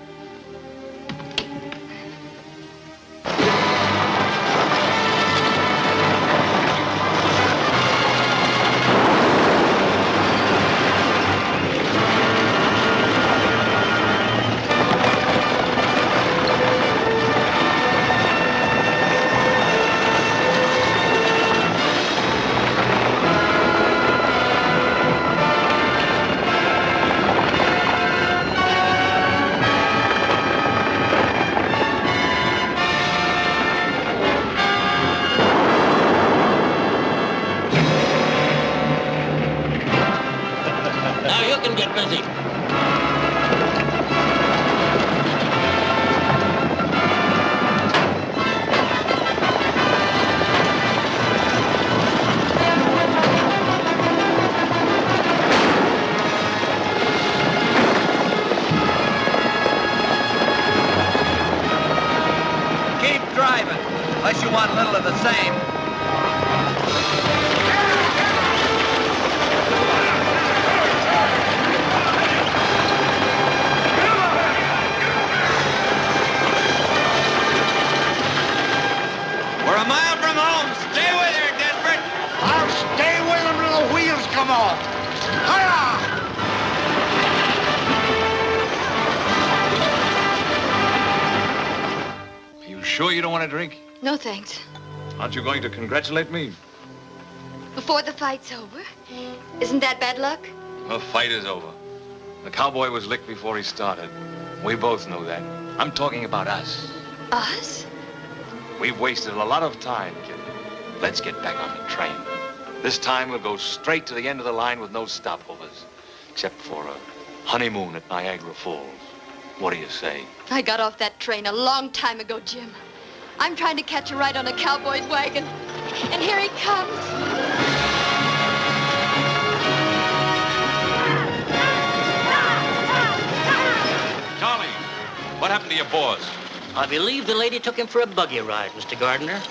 you can get busy.
Keep driving, unless you want a little of the same. We're a mile from home. Stay with her, Desperate.
I'll stay with him till the wheels come off. Hurrah!
You sure you don't want to drink?
No, thanks.
Aren't you going to congratulate me?
Before the fight's over. Isn't that bad luck?
The fight is over. The cowboy was licked before he started. We both know that. I'm talking about us.
Us?
We've wasted a lot of time, kid. Let's get back on the train. This time we'll go straight to the end of the line with no stopovers, except for a honeymoon at Niagara Falls. What do you say?
I got off that train a long time ago, Jim. I'm trying to catch a ride on a cowboy's wagon. And here he comes.
Charlie, what happened to your boss?
I believe the lady took him for a buggy ride, Mr. Gardner.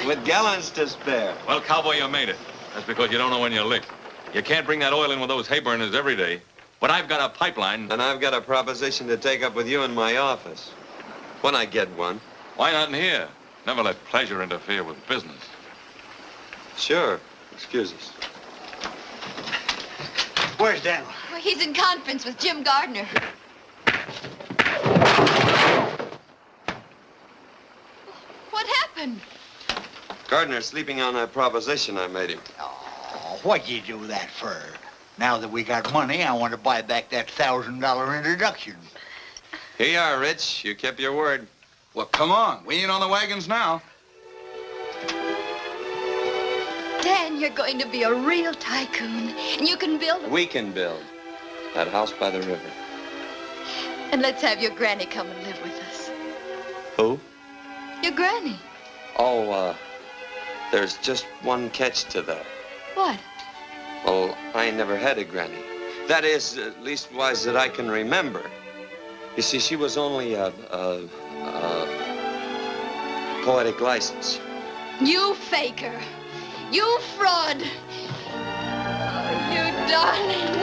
With gallons to spare.
Well, cowboy, you made it. That's because you don't know when you're licked. You can't bring that oil in with those hay burners every day. But I've got a pipeline.
And I've got a proposition to take up with you in my office. When I get one.
Why not in here? Never let pleasure interfere with business.
Sure. Excuse us.
Where's Daniel?
Well, he's in conference with Jim Gardner. What happened?
Gardner's sleeping on that proposition I made him.
Oh, what'd you do that for? Now that we got money, I want to buy back that $1,000 introduction.
Here you are, Rich. You kept your word.
Well, come on. We ain't on the wagons now.
Dan, you're going to be a real tycoon. And you can build...
We can build. That house by the river.
And let's have your granny come and live with us.
Who?
Your granny.
Oh, there's just one catch to that.
What?
Well, I ain't never had a granny. That is, at leastwise that I can remember. You see, she was only a poetic license.
You faker. You fraud. Oh, you darling.